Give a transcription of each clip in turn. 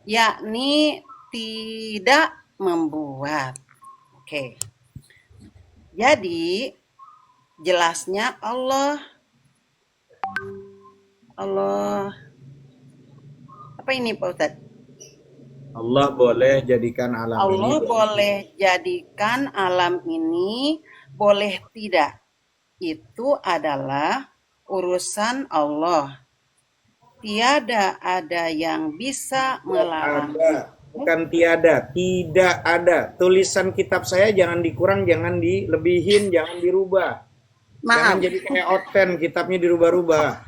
yakni tidak membuat. Oke. Jadi jelasnya Allah apa ini Pak Ustadz? Allah boleh jadikan alam ini Allah boleh boleh jadikan alam ini, boleh tidak. Itu adalah urusan Allah. Tiada ada yang bisa melarang. ada, bukan tiada, tidak ada. Tulisan kitab saya jangan dikurang, jangan dilebihin, jangan dirubah. Jangan Maaf. jadi kayak Oten, kitabnya dirubah-rubah.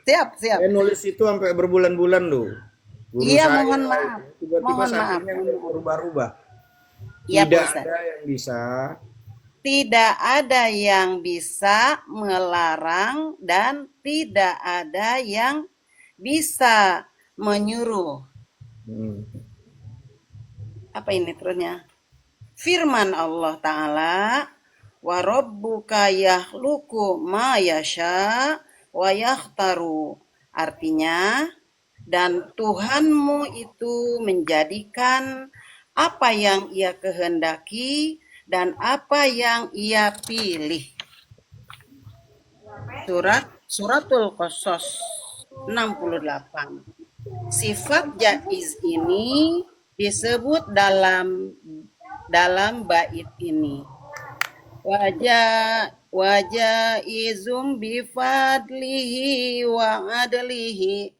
Siap, siap. Saya nulis itu sampai berbulan-bulan loh. Guru Iya, mohon saya maaf. tiba-tiba Mohon maaf. sampingnya Mohon maaf. berubah-ubah. Iya, Pak Tidak Ustadz. ada yang bisa. Tidak ada yang bisa melarang dan tidak ada yang bisa menyuruh. Hmm. Apa ini terusnya? Firman Allah Ta'ala, wa rabbuka yakhluqu ma yasha wa yakhtaru. Artinya, dan Tuhanmu itu menjadikan apa yang ia kehendaki dan apa yang ia pilih. Suratul Qasas 68. Sifat jaiz ini disebut dalam bait ini. Wajaizum bifadlihi wa adlihi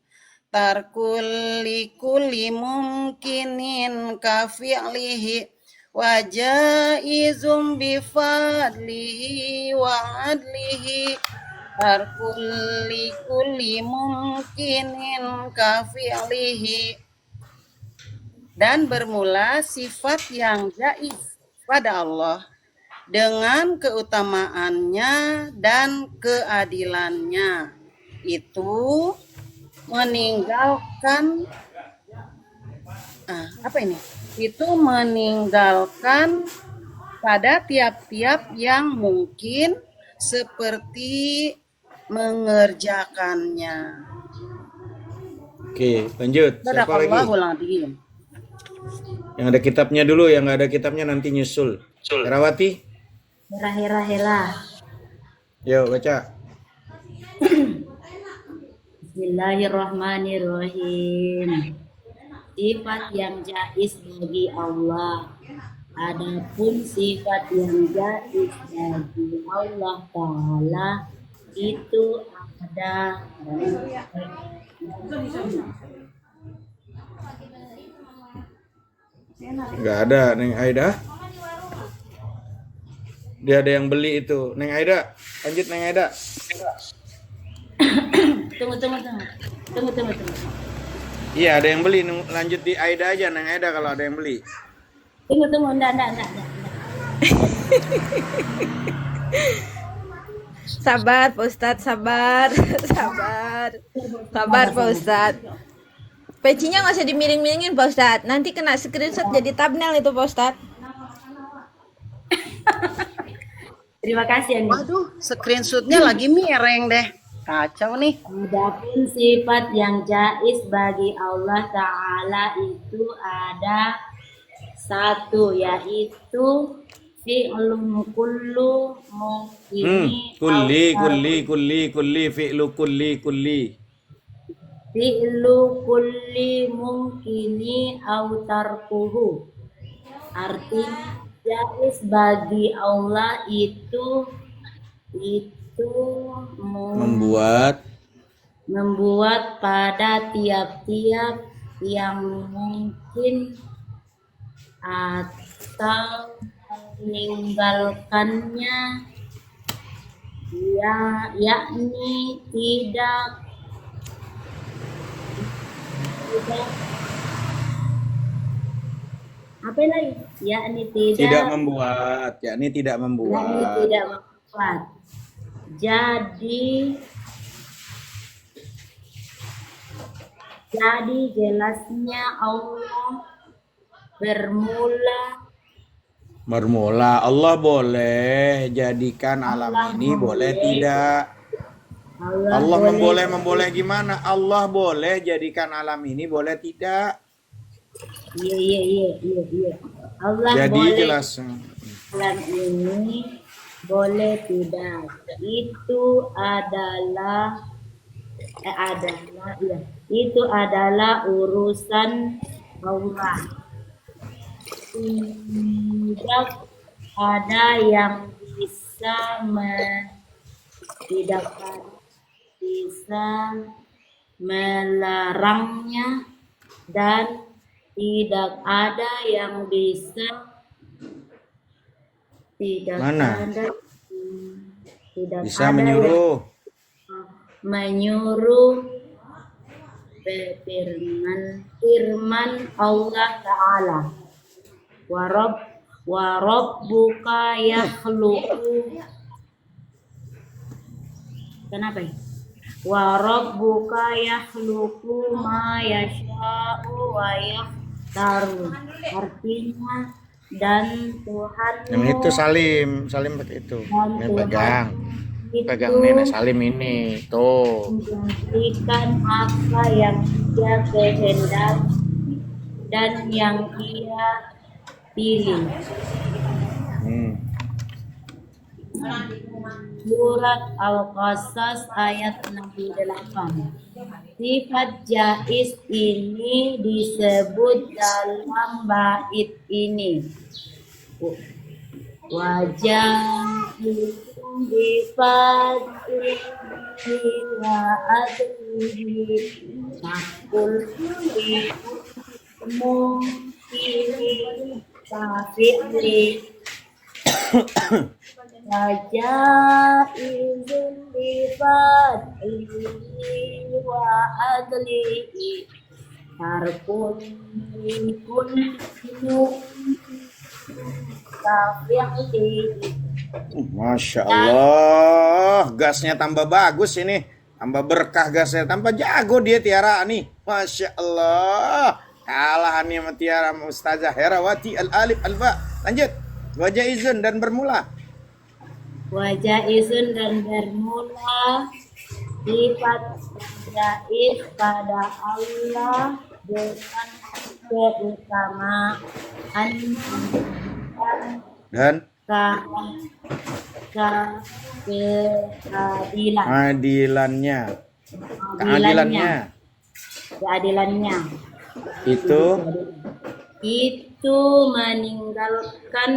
tarkul likulli mumkinin kafi'lihi wajaizum bifadlihi wa adlihi tarkul likulli mumkinin kafi'lihi. Dan bermula sifat yang jaiz pada Allah dengan keutamaannya dan keadilannya itu meninggalkan apa ini? Itu meninggalkan pada tiap-tiap yang mungkin seperti mengerjakannya. Oke, lanjut. Siapa lagi? Sadaqallahul adzim. Yang ada kitabnya dulu, yang nggak ada kitabnya nanti nyusul. Herawati, Hera. yuk baca. Bismillahirrahmanirrahim. Sifat yang jaiz bagi Allah. Adapun sifat yang jaiz bagi Allah Ta'ala itu ada Nggak ada, Neng Aida. Dia ada yang beli itu. Neng Aida, lanjut Neng Aida. Tunggu. Iya, ada yang beli. Lanjut di Aida aja, Neng Aida kalau ada yang beli. Enggak. Sabar Pak Ustadz, sabar. Sabar Pak Ustadz. Pecinya nggak usah dimiring-miringin Pak Ustadz. Nanti kena screenshot jadi thumbnail itu Pak Ustadz. Terima kasih Ani. Waduh, screenshotnya lagi miring deh. Kacau nih. Adapun sifat yang jaiz bagi Allah Ta'ala itu ada satu, yaitu fi'lun kullu mungkini Kulli fi'lu kulli. fi'lu kulli mungkini au tarkuhu. Artinya jaiz bagi Allah itu membuat pada tiap-tiap yang mungkin atau meninggalkannya, yakni tidak apa lagi, yakni Tidak membuat, yakni tidak membuat. Jadi jelasnya Allah Bermula Allah boleh jadikan alam ini, boleh tidak. Allah memboleh gimana? Allah boleh jadikan alam ini, boleh tidak. Iya. Allah Jadi boleh jelas. bulan ini, boleh tidak. Itu adalah urusan Allah. Tidak ada yang tidak bisa melarangnya, dan tidak ada yang Mana? tidak Bisa ada menyuruh. yang menyuruh firman Allah Ta'ala, wa rabbuka yakhluqu. Kenapa ya? Wa rabbuka yakhluqu ma yasha'u wa yakhtaru. Artinya, dan Tuhanmu, Yang itu Salim pakai itu. dan Ini Tuhan pegang itu Nenek Salim ini. Tuh. menjadikan apa yang Dia kehendaki dan yang Dia pilih. Surat Al-Qasas ayat 68. Sifat jaiz ini disebut dalam bait ini. Wajah bifadlihi wa adlihi makul mungkiri tafi'li wajah izin bifadlihi wa adlihi harpun tafi'li. Masya Allah, gasnya tambah bagus ini, tambah berkah gasnya, tambah jago dia Tiara nih. Masya Allah, kalah nih sama Tiara sama Ustazah Herawati Al-Alif Al-Ba. Lanjut, wajah izin dan bermula. Wajah izin dan bermula. Sifat jaiz pada Allah dengan keutamaan Dan keadilannya itu meninggalkan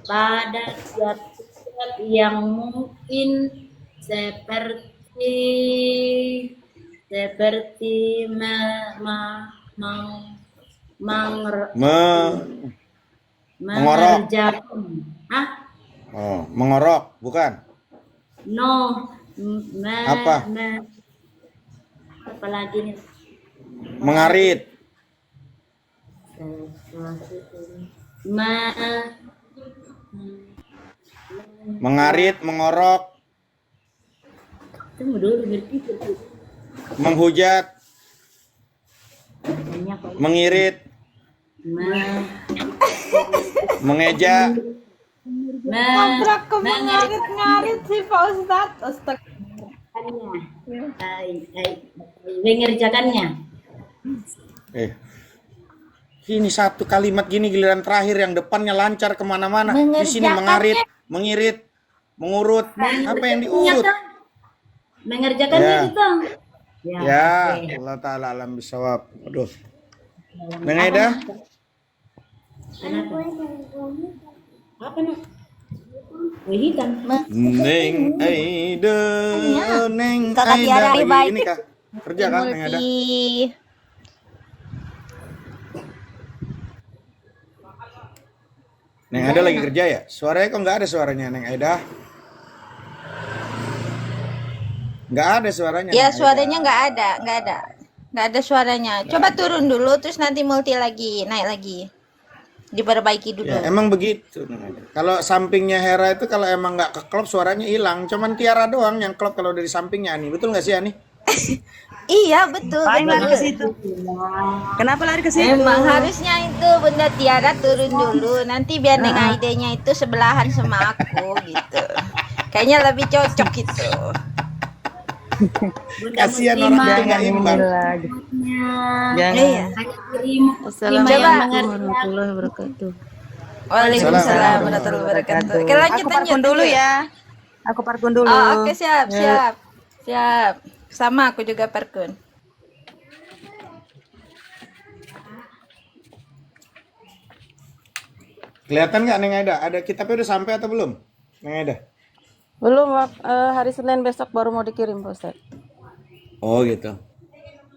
pada zat-zat yang mungkin seperti mengerjakan. Mengorok, bukan? Apa? Apalagi nih? Mengarit. Mengarit, mengorok. Tunggu dulu berpikir. Menghujat, mengirit, mengeja. Kontrak ke mengarit-ngarit sih Pak Ustadz. Mengerjakannya. Ini satu kalimat gini giliran terakhir yang depannya lancar kemana-mana. Di sini mengarit, mengirit, mengurut. Apa yang diurut? Mengerjakannya itu. Ya, Allah Ta'ala alam bisawab. Aduh. Neng Aida? Apa nak? Hitam. Neng Aida, Neng Kakak Aida Tiara lagi baik. ini kah? Kerja kan Neng Aida? Neng Aida lagi kerja ya? Suaranya kok nggak ada suaranya Neng Aida? Nggak ada suaranya. Ya Neng suaranya Aida. nggak ada suaranya. Coba turun dulu, terus nanti multi lagi, naik lagi, diperbaiki dulu. Ya, emang begitu. Kalau sampingnya Hera itu kalau emang nggak keklop suaranya hilang. Cuman Tiara doang yang klop kalau dari sampingnya Ani. Betul nggak sih Ani? Iya betul. Lari ke situ. Kenapa lari ke situ? Emang harusnya itu Bunda Tiara turun dulu, nanti biar Neng Aidenya itu sebelahan sama aku gitu. Kayaknya lebih cocok gitu. Bunda Kasihan orang Muslimah. itu nggak imbang. lagi. Jangan. Iya. Hanya dirimu muslimah Assalamualaikum yang mengerti. warahmatullahi wabarakatuh. Waalaikumsalam warahmatullahi wabarakatuh. Oke, lanjut Aku parkun dulu ya. Aku parkun dulu. Oh, oke, siap, siap. Siap. Sama aku juga parkun. Kelihatan nggak Neng Aida? Ada kitabnya udah sampai atau belum? Neng Aida? Belum, hari Senin besok baru mau dikirim, Pak Ustaz. Oh gitu.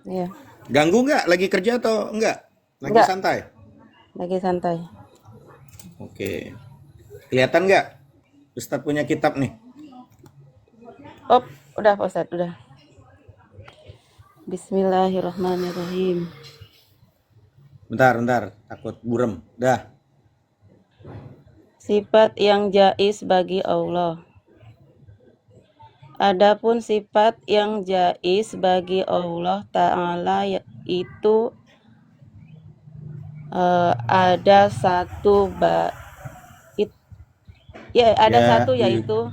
Iya, Ganggu nggak? Lagi kerja atau enggak? Lagi Nggak. santai? lagi santai. Oke. Kelihatan nggak? Ustadz punya kitab nih. Oh, udah Pak Ustaz, udah. Bismillahirrahmanirrahim. Bentar. Takut burem. Dah. Sifat yang jaiz bagi Allah. Adapun sifat yang jaiz bagi Allah Ta'ala itu ada satu bait. Ya, ada Ya, satu yaitu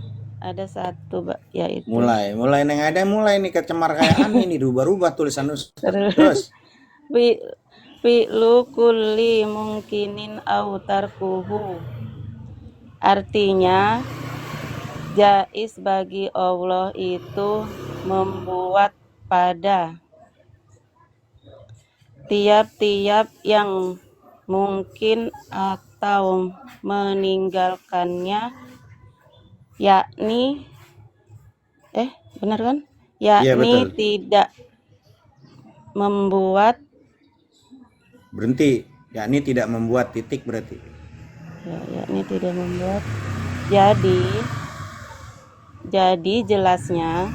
yaitu Mulai Neng Aida mulai nih kecemar kayak Ani nih, rubah-rubah tulisan Ustadz. Terus. Fi'lu kulli mungkinin au tarkuhu. Artinya jaiz bagi Allah itu membuat pada tiap-tiap yang mungkin atau meninggalkannya, yakni benar kan? Iya, Yakni betul. tidak membuat, Berhenti. Yakni tidak membuat titik berarti. yakni tidak membuat. Jadi jelasnya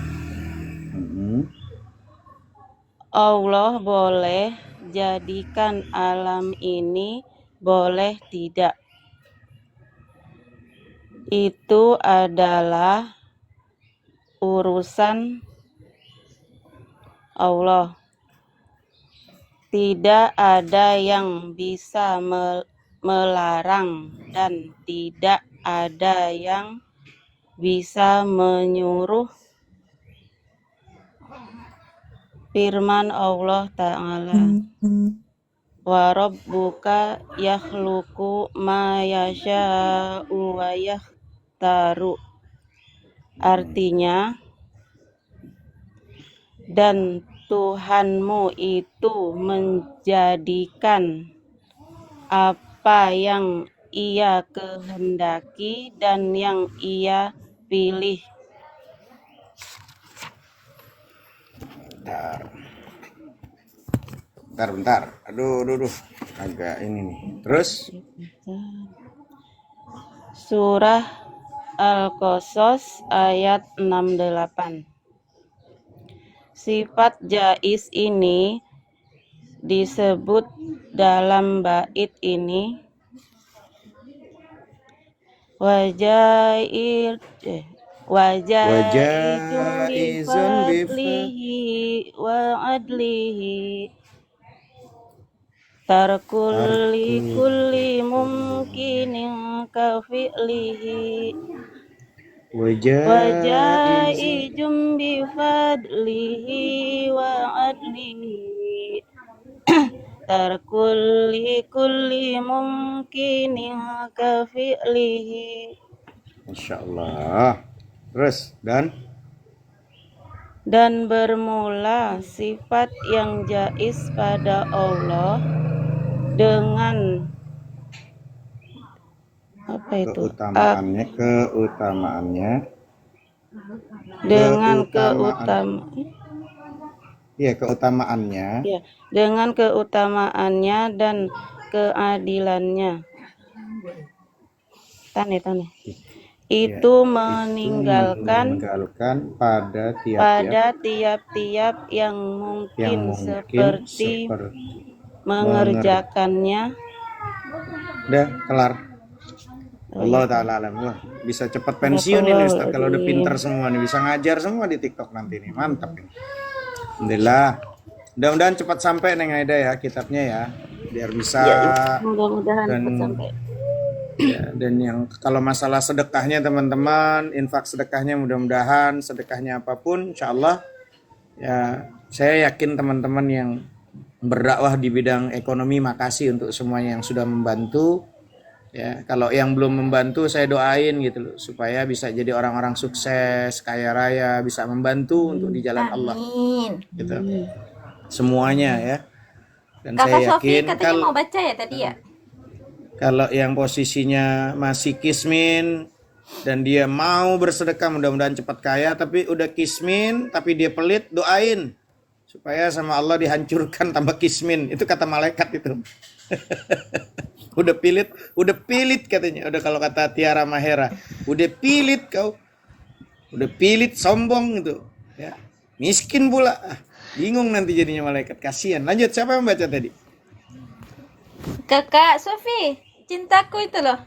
Allah boleh jadikan alam ini, boleh tidak. Itu adalah urusan Allah. Tidak ada yang bisa melarang dan tidak ada yang bisa menyuruh. Firman Allah Ta'ala, wa rabbuka yakhluqu ma yasha'u wa yakhtaru. Artinya, dan Tuhanmu itu menjadikan apa yang Ia kehendaki dan yang Ia pilih. Bentar. Aduh. Agak ini nih. Terus? Surah Al-Qasas ayat 68. Sifat jaiz ini disebut dalam bait ini wajaizun bifadlihi wa adlihi tarkulli kulli mumkinin kafi'lihi wajaizun bifadlihi wa adlihi tarkulli kulli mumkinin kafi'lihi. Masya Allah. Terus dan bermula sifat yang jaiz pada Allah dengan apa itu? Keutamaannya. Dengan keutamaannya dan keadilannya. Tane. Itu meninggalkan pada tiap-tiap yang mungkin seperti mengerjakannya. Udah kelar. Allah Ta'ala alam. Wah, bisa cepat pensiun ini Ustaz kalau udah pintar semua nih, bisa ngajar semua di TikTok nanti nih. Mantap ini. Alhamdulillah. Mudah-mudahan cepat sampai Neng Aida ya kitabnya ya, biar bisa. Mudah-mudahan cepat sampai. Ya, dan yang kalau masalah sedekahnya teman-teman, infak sedekahnya mudah-mudahan sedekahnya apapun insyaallah Ya, saya yakin teman-teman yang berdakwah di bidang ekonomi, makasih untuk semuanya yang sudah membantu. Ya, kalau yang belum membantu saya doain gitu loh supaya bisa jadi orang-orang sukses, kaya raya, bisa membantu untuk di jalan Allah Amin. gitu. Semuanya ya. Dan Kakak saya Sofi yakin katanya mau baca ya tadi ya? kalau yang posisinya masih kismin dan dia mau bersedekah, mudah-mudahan cepat kaya, tapi udah kismin tapi dia pelit, doain supaya sama Allah dihancurkan tambah kismin. Itu kata malaikat itu. Udah pilit katanya. Udah, kalau kata Tiara Mahera, udah pilit kau. Udah pilit, sombong gitu. Ya. Miskin pula. Ah, bingung nanti jadinya malaikat. Kasihan. Lanjut, siapa yang baca tadi? Kakak Sofi, cintaku itu loh.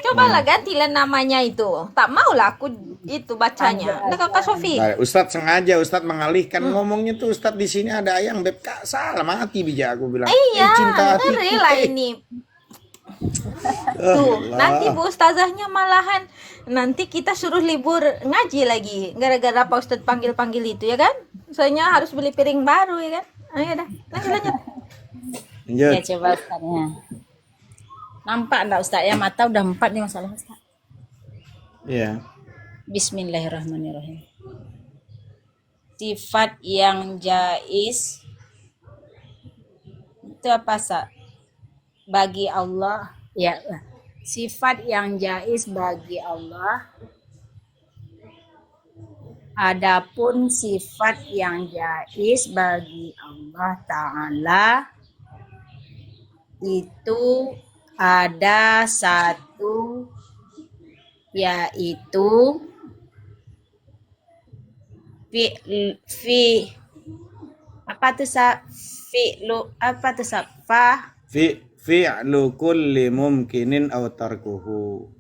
Cobalah gantilah namanya itu. Tak maulah aku itu bacanya. Nah, Kakak Sofi. Nah, Ustadz sengaja, Ustadz mengalihkan ngomongnya tuh. Ustadz di sini ada ayang beb, Kak, salah mati bijak aku bilang. Iya, Cinta hatiku. ngeri lah ini. Tuh, nanti Bu Ustazahnya malahan nanti kita suruh libur ngaji lagi gara-gara Pak Ustadz panggil-panggil itu ya kan? Soalnya harus beli piring baru ya kan? Ayo dah, lanjut. Lanjut. Ya coba Ustaznya. Nampak enggak Ustaz ya, mata udah 4 nih masalah Ustaz. Iya. Bismillahirrahmanirrahim. Sifat yang jaiz itu apa Sa? Bagi Allah ya. Sifat yang jaiz bagi Allah. Adapun sifat yang jaiz bagi Allah Ta'ala itu ada satu, yaitu apa tuh sa fa Fi'lu kulli mumkinin aw tarkuhu.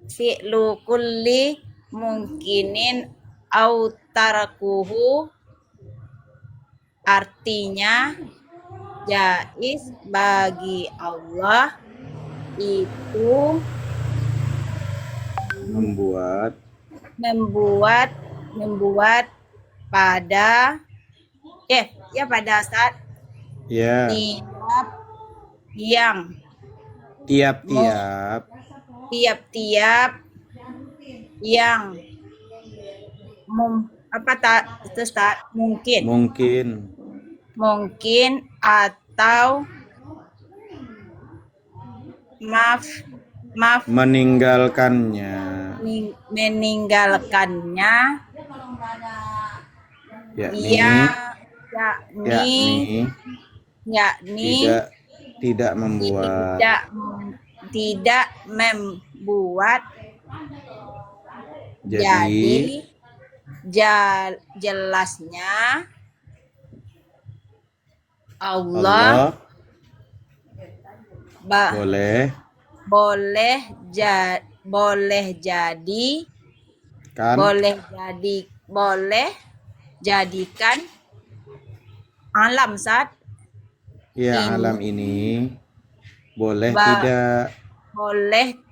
fi'lu kulli mungkinin au tarakuhu, artinya jaiz bagi Allah itu membuat pada pada saat Ya, tiap-tiap yang mungkin atau meninggalkannya, yakni tidak membuat jadi jelasnya Allah boleh jadikan alam saat alam ini boleh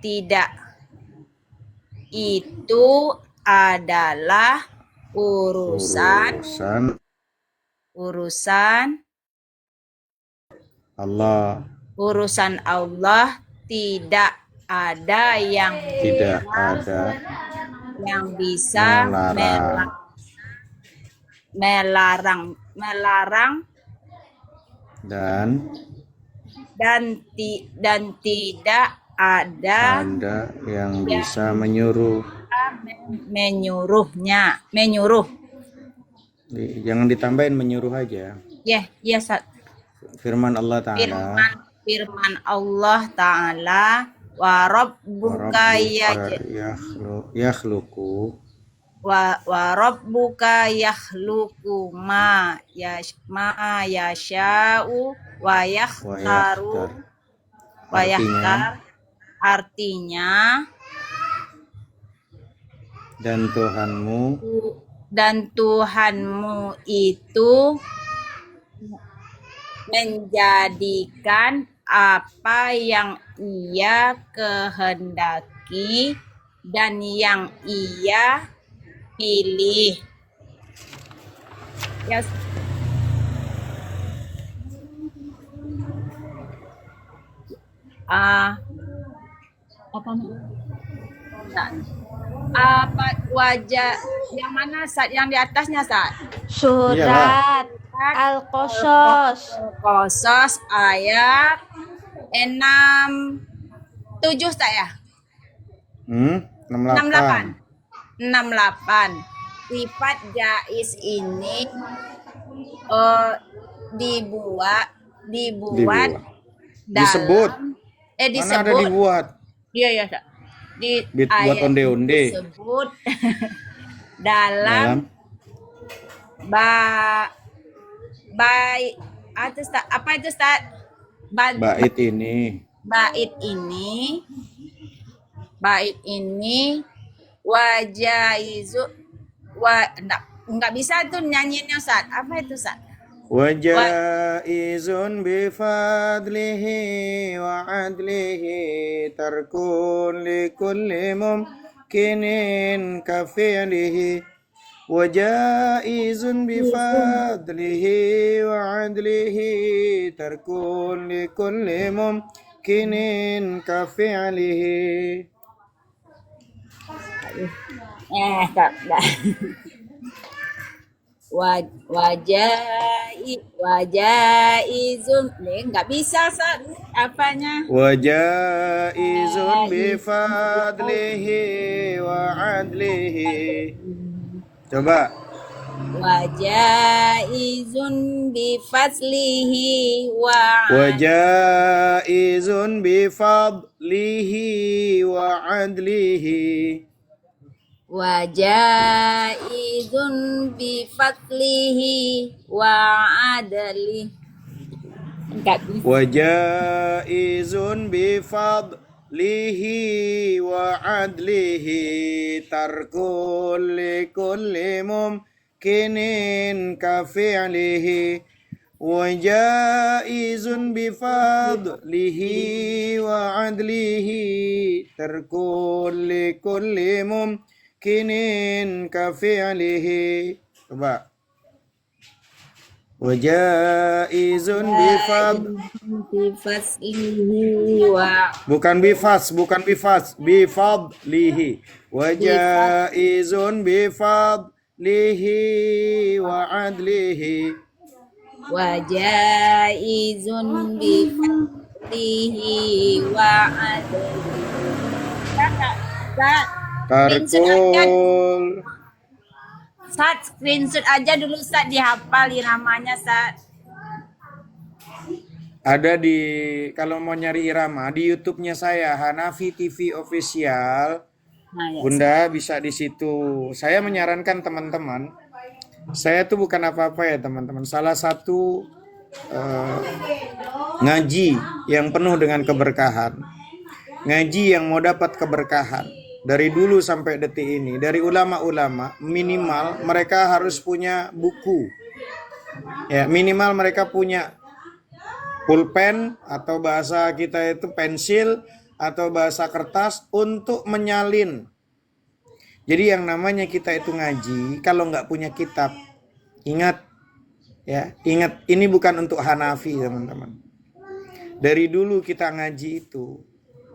tidak itu adalah urusan Allah, tidak ada yang bisa melarang dan tidak ada yang bisa menyuruh. Jangan ditambahin, menyuruh aja. Firman Allah Ta'ala, wa rabbuka yakhluqu ma yasha'u wa yakhtar, artinya dan Tuhanmu itu menjadikan apa yang Ia kehendaki dan yang Ia pilih. Ya, ah, apa Nah, apa wajah yang mana saat yang di atasnya saat Surat Al-Qasas Qasas ayat 67 saya 68. 68 sifat jais ini dibuat Dibuat. dalam Disebut. Mana ada disebut dibuat? iya ya Sa. Di Buat ayat onde-onde. disebut dalam ba baik apa itu Ustaz? Bait ini. Bait ini wajaizu enggak bisa tuh nyanyiinnya Ustaz. Apa itu Ustaz? Wajaizun bifadlihi wa adlihi tarkun likulli mumkinin kafi'lihi wajaizun bifadlihi wa adlihi tarkun likulli mumkinin kafi'lihi. Tak. Wajaizun nggak bisa Ustaz apanya Wajaizun bifadlihi wa adlihi. Coba. wajaizun bifaslihi Wajaizun bifadlihi wa adlihi. wajaizun bifadlihi wa adli enggak bisa Wajaizun bifadlihi wa adlihi tarkul likulli mumkinin kafi'lihi wajaizun bifadlihi wa adlihi tarkul likulli mumkinin kafi'lihi. Coba. Wajaizun bifaslihi wa bukan bifadlihi. Wajaizun bifadlihi wa adlihi. wajaizun bifadlihi wa adli Tarkul. Sat, screenshot aja dulu Sat, dihafal iramanya Sat. Ada di, kalau mau nyari irama di YouTube-nya saya, Hanafi TV Official. Nah, ya, Bunda bisa di situ. Saya menyarankan teman-teman, saya tuh bukan apa-apa ya teman-teman. Salah satu ngaji yang penuh dengan keberkahan. Ngaji yang mau dapat keberkahan. Dari dulu sampai detik ini, dari ulama-ulama, minimal mereka harus punya buku. Ya, minimal mereka punya pulpen atau bahasa kita itu pensil atau bahasa kertas untuk menyalin. Jadi yang namanya kita itu ngaji, kalau nggak punya kitab, ingat ini bukan untuk Hanafi teman-teman. Dari dulu kita ngaji itu,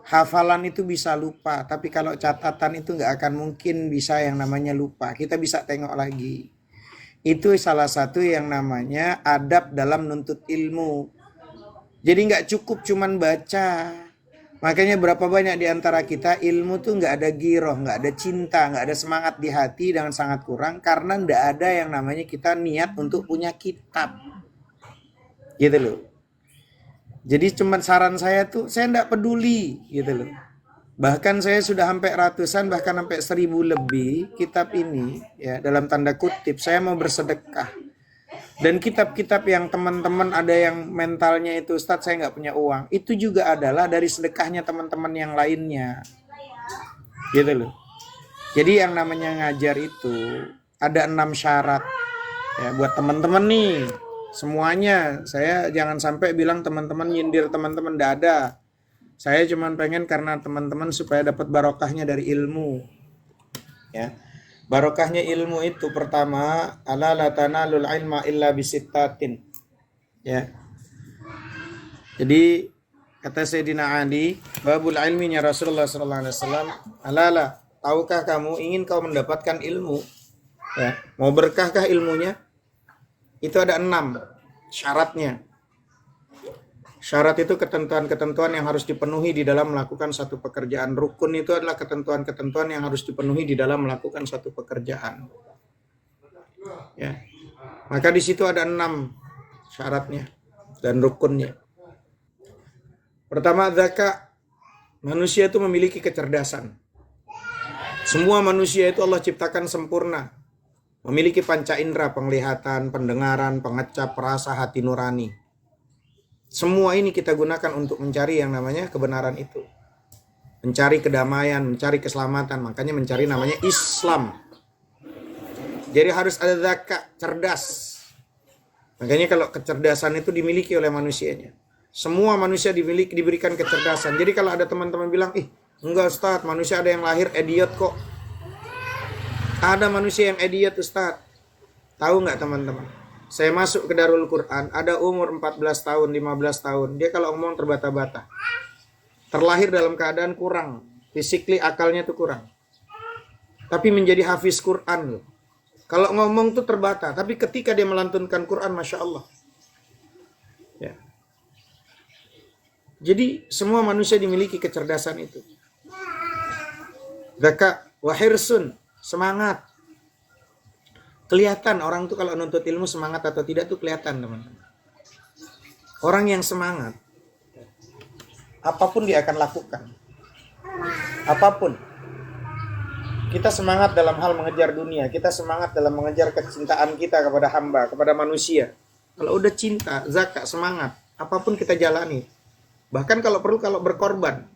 hafalan itu bisa lupa, tapi kalau catatan itu nggak akan mungkin bisa yang namanya lupa. Kita bisa tengok lagi. Itu salah satu yang namanya adab dalam nuntut ilmu. Jadi nggak cukup cuman baca. Makanya berapa banyak di antara kita ilmu tuh nggak ada giroh, nggak ada cinta, nggak ada semangat di hati, dengan sangat kurang karena nggak ada yang namanya kita niat untuk punya kitab. Gitu loh. Jadi cuman saran saya tuh, saya nggak peduli gitu loh. Bahkan saya sudah sampai ratusan, bahkan sampai 1000 lebih kitab ini, ya dalam tanda kutip, saya mau bersedekah. Dan kitab-kitab yang teman-teman ada yang mentalnya itu, Ustadz saya nggak punya uang, itu juga adalah dari sedekahnya teman-teman yang lainnya. Gitu loh. Jadi yang namanya ngajar itu, ada 6 syarat. Ya buat teman-teman nih. Semuanya, saya jangan sampai bilang teman-teman nyindir teman-teman, tidak ada. Saya cuma pengen karena teman-teman supaya dapat barokahnya dari ilmu. Ya. Barokahnya ilmu itu pertama, ala la tanalul ilma illa bisittatin. Ya. Jadi kata Sayyidina Ali, babul ilminya Rasulullah sallallahu alaihi wasallam, alala, tahukah kamu ingin kau mendapatkan ilmu? Ya, mau berkahkah ilmunya? Itu ada 6 syaratnya. Syarat itu ketentuan-ketentuan yang harus dipenuhi di dalam melakukan satu pekerjaan. Rukun itu adalah ketentuan-ketentuan yang harus dipenuhi di dalam melakukan satu pekerjaan. Ya. Maka di situ ada 6 syaratnya dan rukunnya. Pertama, zakat. Manusia itu memiliki kecerdasan. Semua manusia itu Allah ciptakan sempurna. Memiliki panca indera, penglihatan, pendengaran, pengecap, perasa, hati nurani. Semua ini kita gunakan untuk mencari yang namanya kebenaran itu. Mencari kedamaian, mencari keselamatan. Makanya mencari namanya Islam. Jadi harus ada zakat, cerdas. Makanya kalau kecerdasan itu dimiliki oleh manusianya. Semua manusia diberikan kecerdasan. Jadi kalau ada teman-teman bilang, enggak Ustaz, manusia ada yang lahir idiot kok. Ada manusia yang idiot Ustaz. Tahu nggak teman-teman? Saya masuk ke Darul Quran, ada umur 14 tahun, 15 tahun. Dia kalau ngomong terbata-bata. Terlahir dalam keadaan kurang. Physically akalnya tuh kurang. Tapi menjadi hafiz Quran loh. Kalau ngomong tuh terbata. Tapi ketika dia melantunkan Quran, Masya Allah. Ya. Jadi semua manusia dimiliki kecerdasan itu. Zakat wahirsun, semangat. Kelihatan orang tuh kalau nuntut ilmu semangat atau tidak tuh kelihatan teman-teman. Orang yang semangat, apapun dia akan lakukan. Apapun. Kita semangat dalam hal mengejar dunia. Kita semangat dalam mengejar kecintaan kita kepada hamba, kepada manusia. Kalau udah cinta, zakat, semangat, apapun kita jalani. Bahkan kalau perlu, kalau berkorban.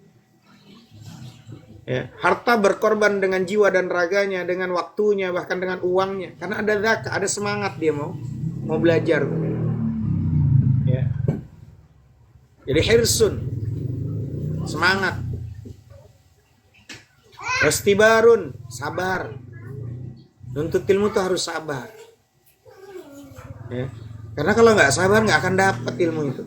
Ya, harta berkorban dengan jiwa dan raganya, dengan waktunya, bahkan dengan uangnya. Karena ada zakat, ada semangat dia mau belajar. Ya. Jadi hirsun, semangat. Wastibarun, sabar. Nuntut ilmu itu harus sabar. Ya. Karena kalau nggak sabar nggak akan dapat ilmu itu.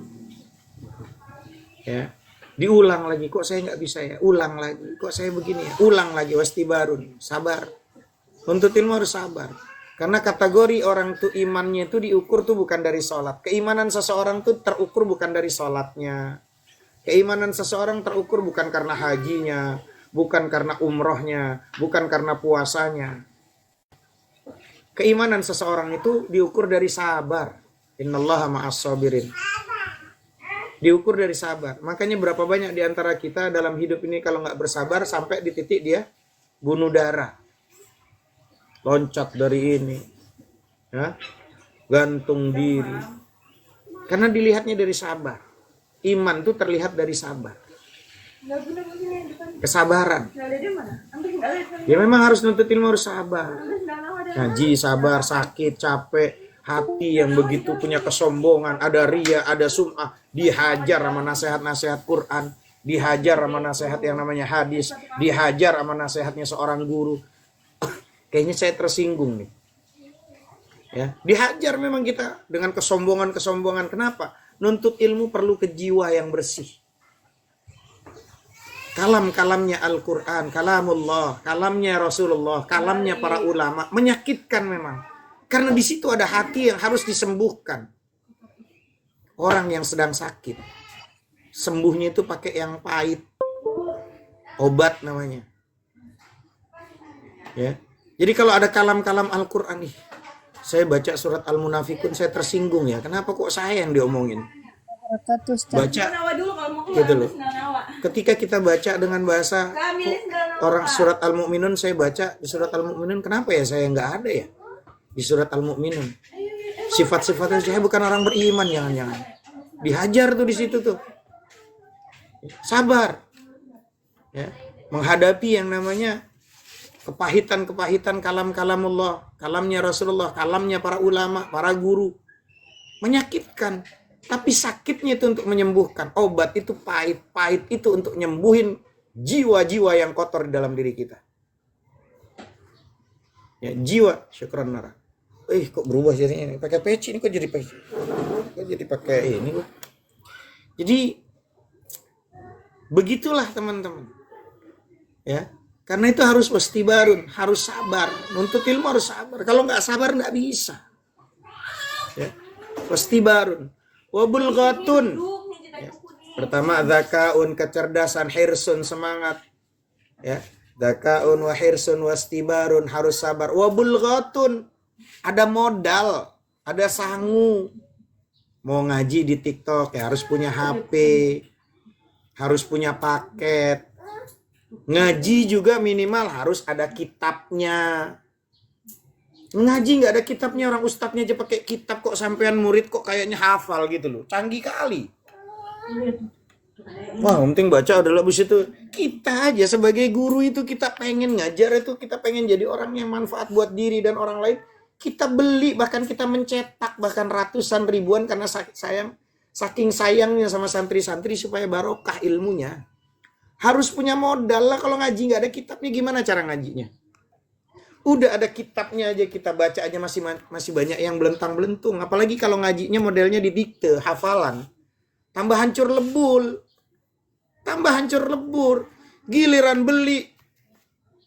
Ya. Diulang lagi, kok saya nggak bisa ya? Ulang lagi, kok saya begini ya? Ulang lagi, wastibarun, sabar. Untuk ilmu harus sabar. Karena kategori orang tuh imannya itu diukur tuh bukan dari sholat. Keimanan seseorang tuh terukur bukan dari sholatnya. Keimanan seseorang terukur bukan karena hajinya, bukan karena umrohnya, bukan karena puasanya. Keimanan seseorang itu diukur dari sabar. Innallaha ma'as sabirin. Diukur dari sabar. Makanya berapa banyak di antara kita dalam hidup ini kalau nggak bersabar sampai di titik dia bunuh darah. Loncat dari ini. Ya, gantung diri. Karena dilihatnya dari sabar. Iman itu terlihat dari sabar. Kesabaran. Ya memang harus nuntut ilmu harus sabar. Ngaji sabar, sakit, capek. Hati yang begitu punya kesombongan, ada ria, ada sum'ah, dihajar sama nasihat-nasihat Quran, dihajar sama nasihat yang namanya hadis, dihajar sama nasihatnya seorang guru. Kayaknya saya tersinggung nih. Ya, dihajar memang kita dengan kesombongan-kesombongan. Kenapa? Nuntut ilmu perlu ke jiwa yang bersih. Kalam-kalamnya Al-Quran, kalamullah, kalamnya Rasulullah, kalamnya para ulama, menyakitkan memang. Karena di situ ada hati yang harus disembuhkan. Orang yang sedang sakit, sembuhnya itu pakai yang pahit. Obat namanya. Ya. Jadi kalau ada kalam-kalam Al-Quran nih, saya baca surat Al-Munafikun, saya tersinggung ya. Kenapa kok saya yang diomongin? Baca gitu loh. Ketika kita baca dengan bahasa orang surat Al-Mu'minun, saya baca di surat Al-Mu'minun, kenapa ya saya nggak ada ya di surat Al-Mu'minun? Sifat-sifatnya saya bukan orang beriman, jangan-jangan. Dihajar tuh di situ tuh. Sabar. Ya, menghadapi yang namanya kepahitan-kepahitan kalam-kalamullah, kalamnya Rasulullah, kalamnya para ulama, para guru. Menyakitkan. Tapi sakitnya itu untuk menyembuhkan. Obat itu pahit. Pahit itu untuk nyembuhin jiwa-jiwa yang kotor di dalam diri kita. Ya, jiwa, syukran nara. Kok berubah jadinya ini? Pakai peci ini kok jadi peci? Kok jadi pakai ini kok? Jadi begitulah teman-teman. Ya, karena itu harus wastibarun, harus sabar. Nuntut ilmu harus sabar. Kalau nggak sabar nggak bisa. Ya, wastibarun, wabulghatun. Ya. Pertama zakaun, kecerdasan, hirsun, semangat. Ya, zakaun wa hirsun wastibarun, harus sabar. Wabulghatun, ada modal, ada sangu. Mau ngaji di TikTok ya harus punya HP, harus punya paket. Ngaji juga minimal harus ada kitabnya. Ngaji nggak ada kitabnya, orang ustadznya aja pakai kitab kok, sampean murid kok kayaknya hafal gitu loh. Canggih kali. Wah, yang penting baca adalah bus itu. Kita aja sebagai guru itu kita pengen ngajar itu, kita pengen jadi orang yang manfaat buat diri dan orang lain. Kita beli, bahkan kita mencetak bahkan ratusan ribuan karena saking sayangnya sama santri-santri supaya barokah ilmunya. Harus punya modal lah. Kalau ngaji nggak ada kitabnya gimana cara ngajinya? Udah ada kitabnya aja kita baca aja masih banyak yang belentang-belentung. Apalagi kalau ngajinya modelnya didikte, hafalan. Tambah hancur lebur. Giliran beli,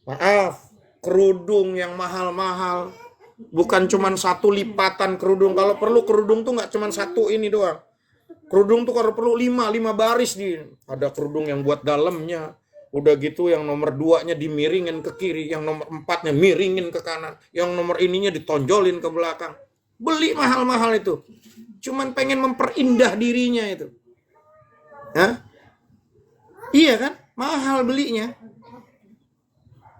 maaf, kerudung yang mahal-mahal. Bukan cuman satu lipatan kerudung. Kalau perlu kerudung tuh nggak cuman satu ini doang. Kerudung tuh kalau perlu 5 baris di. Ada kerudung yang buat dalamnya. Udah gitu yang nomor 2-nya dimiringin ke kiri, yang nomor 4-nya miringin ke kanan, yang nomor ininya ditonjolin ke belakang. Beli mahal-mahal itu. Cuman pengen memperindah dirinya itu. Hah? Iya kan? Mahal belinya.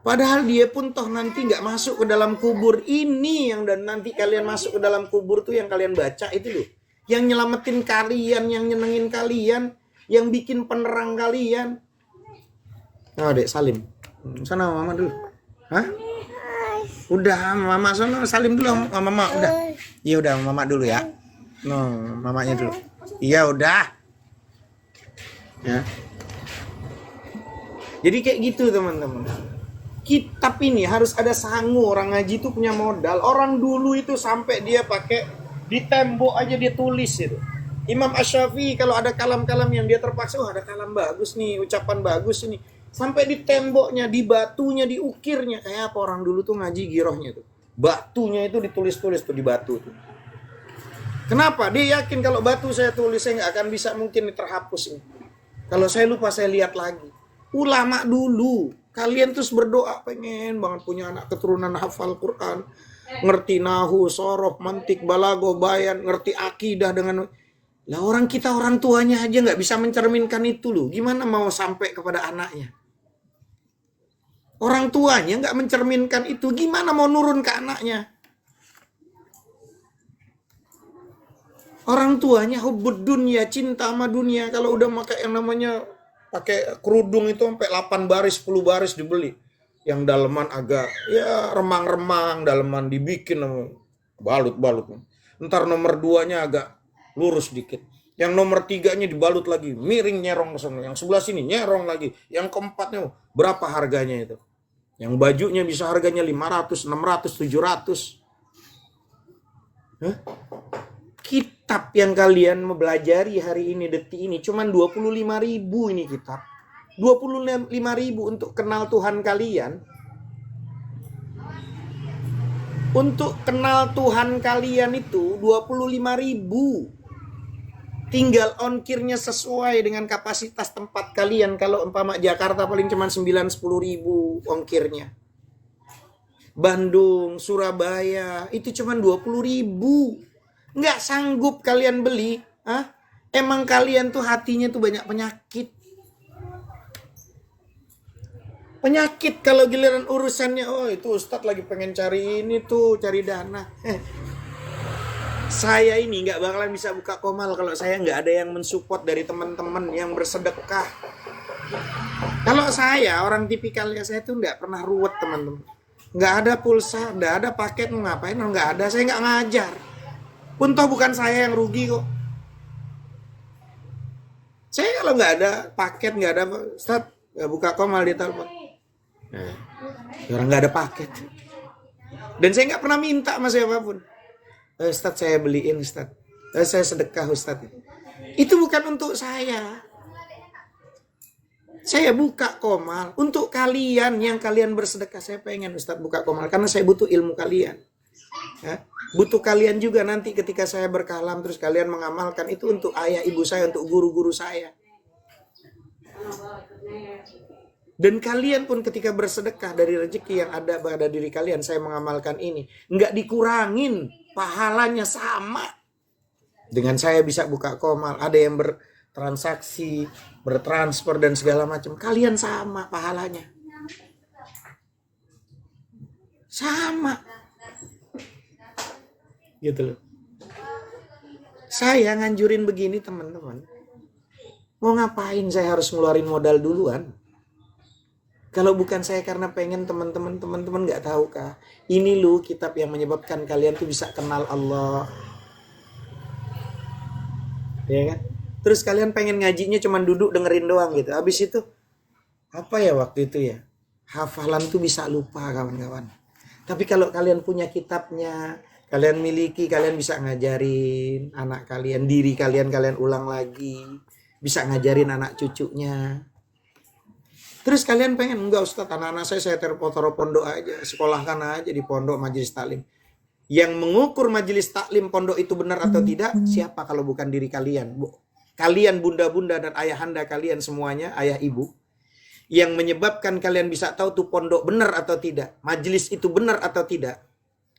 Padahal dia pun toh nanti nggak masuk ke dalam kubur. Ini yang dan nanti kalian masuk ke dalam kubur tuh yang kalian baca itu loh. Yang nyelamatin kalian, yang nyenengin kalian, yang bikin penerang kalian. Oh, Dek Salim. Sana Mama dulu. Hah? Udah, Mama sana salim dulu sama Mama, udah. Iya udah, Mama dulu ya. No, mamanya dulu. Iya udah. Ya. Jadi kayak gitu teman-teman. Kitab ini harus ada sangu, orang ngaji itu punya modal. Orang dulu itu sampai dia pakai di tembok aja dia tulis itu. Imam Asy-Syafi'i kalau ada kalam-kalam yang dia terpaksa, ada kalam bagus nih, ucapan bagus ini. Sampai di temboknya, di batunya, di ukirnya. Kayak apa orang dulu tuh ngaji girohnya tuh. Batunya itu ditulis-tulis tuh di batu tuh. Kenapa? Dia yakin kalau batu saya tulis, saya nggak akan bisa mungkin terhapus ini. Kalau saya lupa, saya lihat lagi. Ulama dulu, kalian terus berdoa pengen banget punya anak keturunan hafal Quran, ngerti nahu, sorof, mantik, balago, bayan, ngerti akidah dengan. Lah orang kita, orang tuanya aja nggak bisa mencerminkan itu loh. Gimana mau sampai kepada anaknya? Orang tuanya nggak mencerminkan itu, gimana mau nurun ke anaknya? Orang tuanya hubbud dunya, cinta sama dunia. Kalau udah pakai yang namanya pakai kerudung itu sampai 8 baris, 10 baris dibeli. Yang daleman agak ya remang-remang, daleman dibikin balut-balut. Ntar nomor 2-nya agak lurus dikit. Yang nomor 3-nya dibalut lagi, miring nyerong ke sana. Yang sebelah sini nyerong lagi. Yang keempatnya berapa harganya itu? Yang bajunya bisa harganya 500, 600, 700. Hah? Kitab yang kalian mempelajari hari ini, detik ini, cuman 25.000 ini kitab. 25.000 untuk kenal Tuhan kalian. Untuk kenal Tuhan kalian itu 25.000. Tinggal ongkirnya sesuai dengan kapasitas tempat kalian. Kalau umpama Jakarta paling cuman 9-10.000 ongkirnya. Bandung, Surabaya itu cuman 20.000. Nggak sanggup kalian beli. Hah? Emang kalian tuh hatinya tuh banyak penyakit. Penyakit kalau giliran urusannya, oh itu Ustadz lagi pengen cari ini tuh, cari dana. Saya ini nggak bakalan bisa buka komal kalau saya nggak ada yang mensupport dari teman-teman yang bersedekah. Kalau saya, orang tipikalnya saya tuh nggak pernah ruwet teman-teman. Nggak ada pulsa, nggak ada paket, mau ngapain, nggak ada. Saya nggak ngajar. Untung bukan saya yang rugi kok. Saya kalau nggak ada paket, nggak ada Ustaz, nggak buka komal di telepon. Nah, orang nggak ada paket. Dan saya nggak pernah minta sama siapapun. Ustadz saya beliin Ustadz. Saya sedekah Ustadz. Itu bukan untuk saya. Saya buka komal untuk kalian yang kalian bersedekah. Saya pengen Ustadz buka komal karena saya butuh ilmu kalian. Ya. Butuh kalian juga nanti ketika saya berkalam terus kalian mengamalkan itu untuk ayah ibu saya, untuk guru-guru saya. Dan kalian pun ketika bersedekah dari rezeki yang ada pada diri kalian, saya mengamalkan ini, nggak dikurangin, pahalanya sama. Dengan saya bisa buka komal, ada yang bertransaksi, bertransfer dan segala macam, kalian sama pahalanya. Sama. Gitu loh. Saya nganjurin begini teman-teman. Mau ngapain saya harus ngeluarin modal duluan? Kalau bukan saya karena pengen teman-teman nggak tahu kah? Ini loh kitab yang menyebabkan kalian tuh bisa kenal Allah. Ya kan? Terus kalian pengen ngajinya cuma duduk dengerin doang gitu. Habis itu apa ya waktu itu ya? Hafalan tuh bisa lupa kawan-kawan. Tapi kalau kalian punya kitabnya, kalian miliki, kalian bisa ngajarin anak kalian, diri kalian ulang lagi. Bisa ngajarin anak cucunya. Terus kalian pengen, enggak Ustadz, anak-anak saya taruh pondok aja, sekolahkan aja di pondok majelis taklim. Yang mengukur majelis taklim pondok itu benar atau tidak, siapa kalau bukan diri kalian? Kalian bunda-bunda dan ayahanda kalian semuanya, ayah ibu. Yang menyebabkan kalian bisa tahu tuh pondok benar atau tidak, majelis itu benar atau tidak.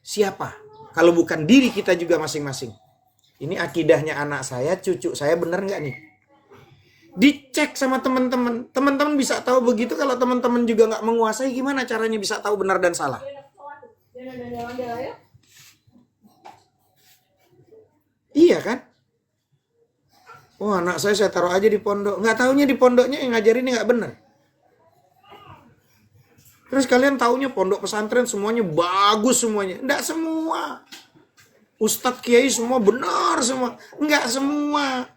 Siapa? Kalau bukan diri kita juga masing-masing. Ini akidahnya anak saya, cucu saya benar nggak nih? Dicek sama teman-teman. Teman-teman bisa tahu begitu. Kalau teman-teman juga nggak menguasai, gimana caranya bisa tahu benar dan salah? Iya kan? Oh anak saya taruh aja di pondok. Nggak taunya di pondoknya yang ngajarinnya nggak benar. Terus kalian taunya pondok pesantren semuanya bagus semuanya. Nggak semua. Ustadz kiai semua benar semua. Nggak semua.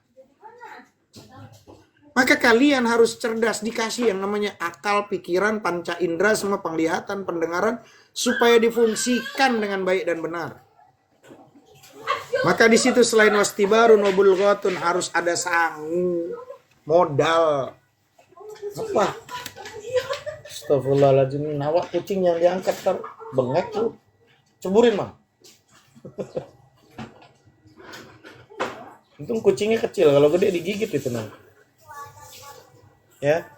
Maka kalian harus cerdas, dikasih yang namanya akal, pikiran, panca indera, semua penglihatan, pendengaran, supaya difungsikan dengan baik dan benar. Maka di situ selain wastibarun wa bulghatun harus ada sangu, modal. Apa? Astagfirullahaladzim, nawak kucing yang diangkat bengek tuh. Ceburin, Mang. Untung kucingnya kecil, kalau gede digigit itu nanti. Ya.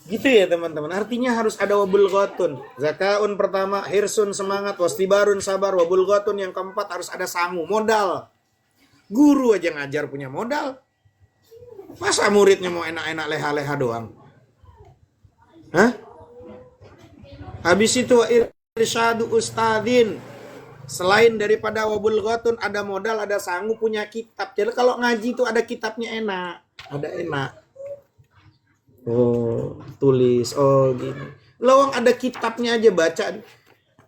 Gitu ya teman-teman. Artinya harus ada wabul ghatun. Zakaun pertama, hirsun semangat, wastibarun sabar, wabul ghatun yang keempat harus ada sangu, modal. Guru aja ngajar punya modal. Masa muridnya mau enak-enak leha-leha doang? Hah? Habis itu irsyadu ustadin. Selain daripada wabul ghatun ada modal, ada sangu, punya kitab. Jadi kalau ngaji itu ada kitabnya enak. Ada enak. Oh, tulis. Oh, gini. Lawang ada kitabnya aja baca.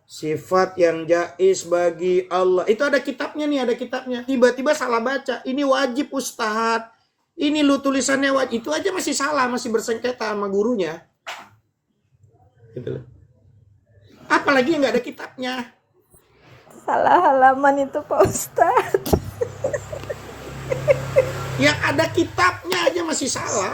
Sifat yang jais bagi Allah. Itu ada kitabnya nih, ada kitabnya. Tiba-tiba salah baca. Ini wajib Ustadz. Ini lu tulisannya wajib. Itu aja masih salah, masih bersengketa sama gurunya. Gitu loh. Apalagi yang nggak ada kitabnya. Salah halaman itu Pak Ustadz. Yang ada kitabnya aja masih salah.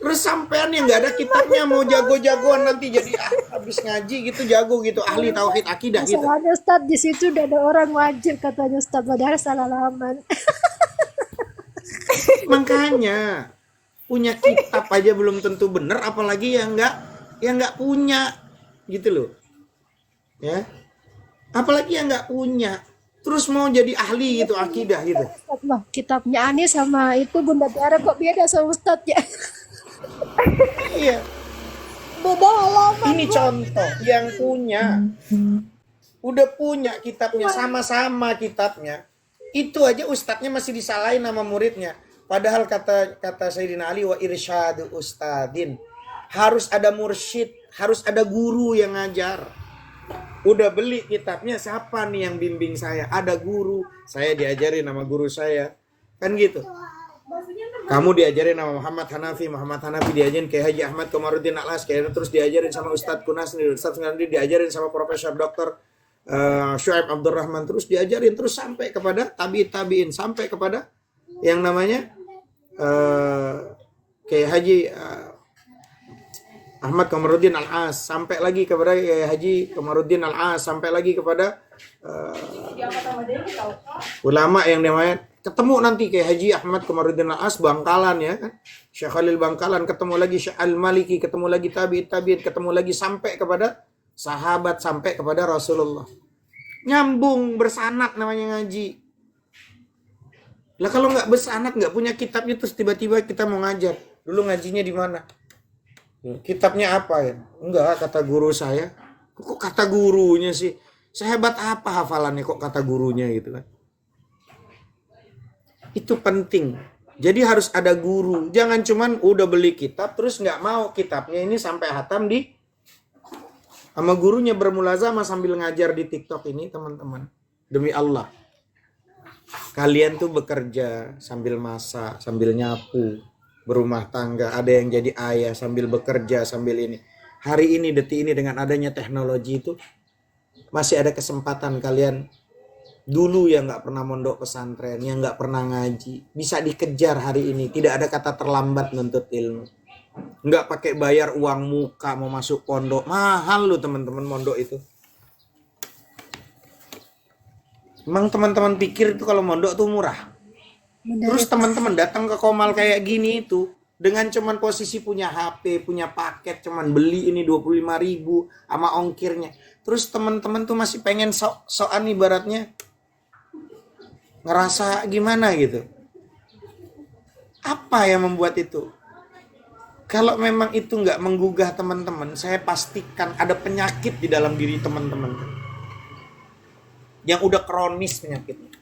Terus sampean yang nggak ada kitabnya mau jago-jagoan nanti jadi habis ngaji gitu jago gitu ahli tauhid akidah gitu. Masalahnya Ustadz di situ udah ada orang wajib katanya Ustadz, padahal salah halaman. Makanya punya kitab aja belum tentu benar, apalagi yang nggak punya gitu loh. Ya. Apalagi yang nggak punya. Terus mau jadi ahli gitu akidah gitu. Ustadz mah kitabnya Ani sama itu Bunda Tiara kok beda sama Ustadz ya? Iya. Beda halaman. Ini contoh yang punya. Udah punya kitabnya, sama-sama kitabnya. Itu aja ustadznya masih disalahin sama muridnya. Padahal kata Sayyidina Ali wa irsyadu ustadin. Harus ada mursyid, harus ada guru yang ngajar. Udah beli kitabnya, siapa nih yang bimbing saya? Ada guru, saya diajarin sama guru saya. Kan gitu. Kamu diajarin sama Muhammad Hanafi diajarin kayak Haji Ahmad Komarudin Al-As, terus diajarin sama Ustadz Kunasni, Ustadz Kunasni diajarin sama Profesor Dr. Syuaib Abdurrahman, terus diajarin terus sampai kepada tabi'in, sampai kepada yang namanya kayak Haji Ahmad Komarudin Al-As, sampai lagi kepada Haji Komarudin Al-As, sampai lagi kepada ulama yang namanya ketemu nanti kayak Haji Ahmad Komarudin Al-As Bangkalan ya kan, Syekh Khalil Bangkalan, ketemu lagi Syekh Al-Maliki, ketemu lagi tabi'in, ketemu lagi sampai kepada sahabat, sampai kepada Rasulullah. Nyambung, bersanad namanya ngaji. Lah kalau nggak bersanad, nggak punya kitabnya, terus tiba-tiba kita mau ngajar, dulu ngajinya di mana? Kitabnya apa ya? Enggak, kata guru saya. Kok kata gurunya sih? Sehebat apa hafalannya kok kata gurunya gitu kan? Itu penting. Jadi harus ada guru. Jangan cuman udah beli kitab terus nggak mau kitabnya ini sampai hatam di sama gurunya, bermulazamah sambil ngajar di TikTok ini, teman-teman. Demi Allah. Kalian tuh bekerja sambil masak, sambil nyapu, berumah tangga, ada yang jadi ayah sambil bekerja, sambil ini. Hari ini, detik ini dengan adanya teknologi itu masih ada kesempatan kalian dulu yang nggak pernah mondok pesantren, yang nggak pernah ngaji, bisa dikejar hari ini. Tidak ada kata terlambat nuntut ilmu. Nggak pakai bayar uang muka mau masuk pondok. Mahal loh teman-teman mondok itu. Emang teman-teman pikir itu kalau mondok tuh murah? Terus teman-teman datang ke Komal kayak gini itu dengan cuman posisi punya HP, punya paket, cuman beli ini 25.000 sama ongkirnya. Terus teman-teman tuh masih pengen sok-sokan ibaratnya ngerasa gimana gitu. Apa yang membuat itu? Kalau memang itu nggak menggugah teman-teman, saya pastikan ada penyakit di dalam diri teman-teman yang udah kronis penyakitnya.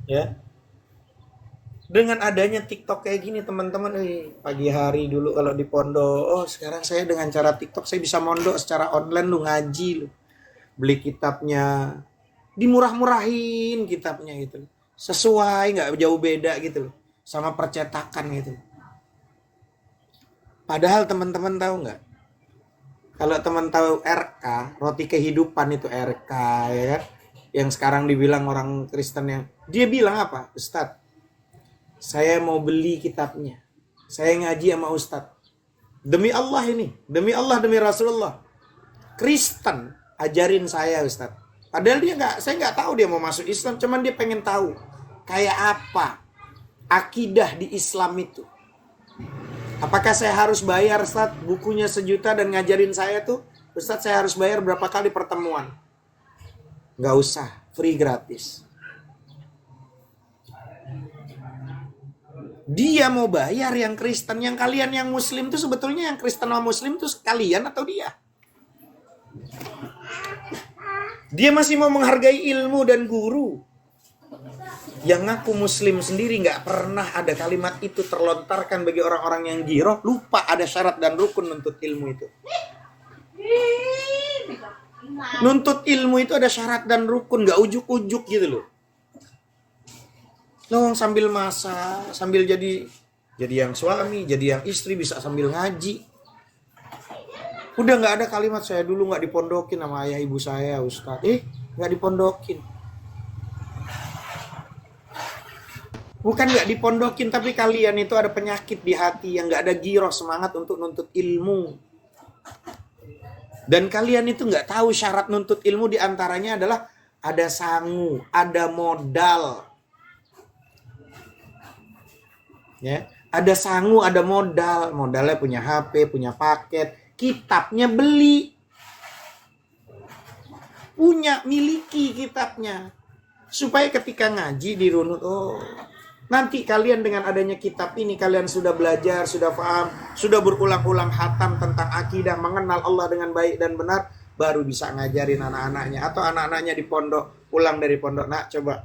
Ya. Dengan adanya TikTok kayak gini teman-teman, pagi hari dulu kalau di pondok, oh sekarang saya dengan cara TikTok saya bisa mondok secara online, lu ngaji lu. Beli kitabnya, dimurah-murahin kitabnya gitu. Sesuai, nggak jauh beda gitu loh sama percetakan gitu. Padahal teman-teman tahu nggak? Kalau teman tahu RK, roti kehidupan itu RK ya kan? Yang sekarang dibilang orang Kristen yang dia bilang apa? Ustadz, saya mau beli kitabnya. Saya ngaji sama Ustadz. Demi Allah ini, demi Allah, demi Rasulullah. Kristen ajarin saya Ustadz. Padahal saya nggak tahu dia mau masuk Islam, cuman dia pengen tahu kayak apa akidah di Islam itu. Apakah saya harus bayar Ustadz bukunya 1 juta dan ngajarin saya tuh? Ustadz saya harus bayar berapa kali pertemuan? Nggak usah, free gratis. Dia mau bayar yang Kristen, yang kalian yang Muslim tuh sebetulnya yang Kristen sama Muslim tuh kalian atau dia? Dia masih mau menghargai ilmu dan guru. Yang ngaku Muslim sendiri nggak pernah ada kalimat itu terlontarkan bagi orang-orang yang giroh. Lupa ada syarat dan rukun nuntut ilmu itu. Nuntut ilmu itu ada syarat dan rukun, nggak ujuk-ujuk gitu loh. Lo sambil masak, sambil jadi yang suami, jadi yang istri, bisa sambil ngaji. Udah nggak ada kalimat saya dulu nggak dipondokin sama ayah ibu saya Ustadz. Nggak dipondokin. Bukan nggak dipondokin, tapi kalian itu ada penyakit di hati yang nggak ada giroh semangat untuk nuntut ilmu. Dan kalian itu nggak tahu syarat nuntut ilmu diantaranya adalah ada sangu, ada modal. Ya, ada sangu, ada modal. Modalnya punya HP, punya paket, kitabnya beli. Punya, miliki kitabnya. Supaya ketika ngaji dirunut, nanti kalian dengan adanya kitab ini kalian sudah belajar, sudah paham, sudah berulang-ulang hatam tentang akidah, mengenal Allah dengan baik dan benar, baru bisa ngajarin anak-anaknya. Atau anak-anaknya di pondok, pulang dari pondok, nak coba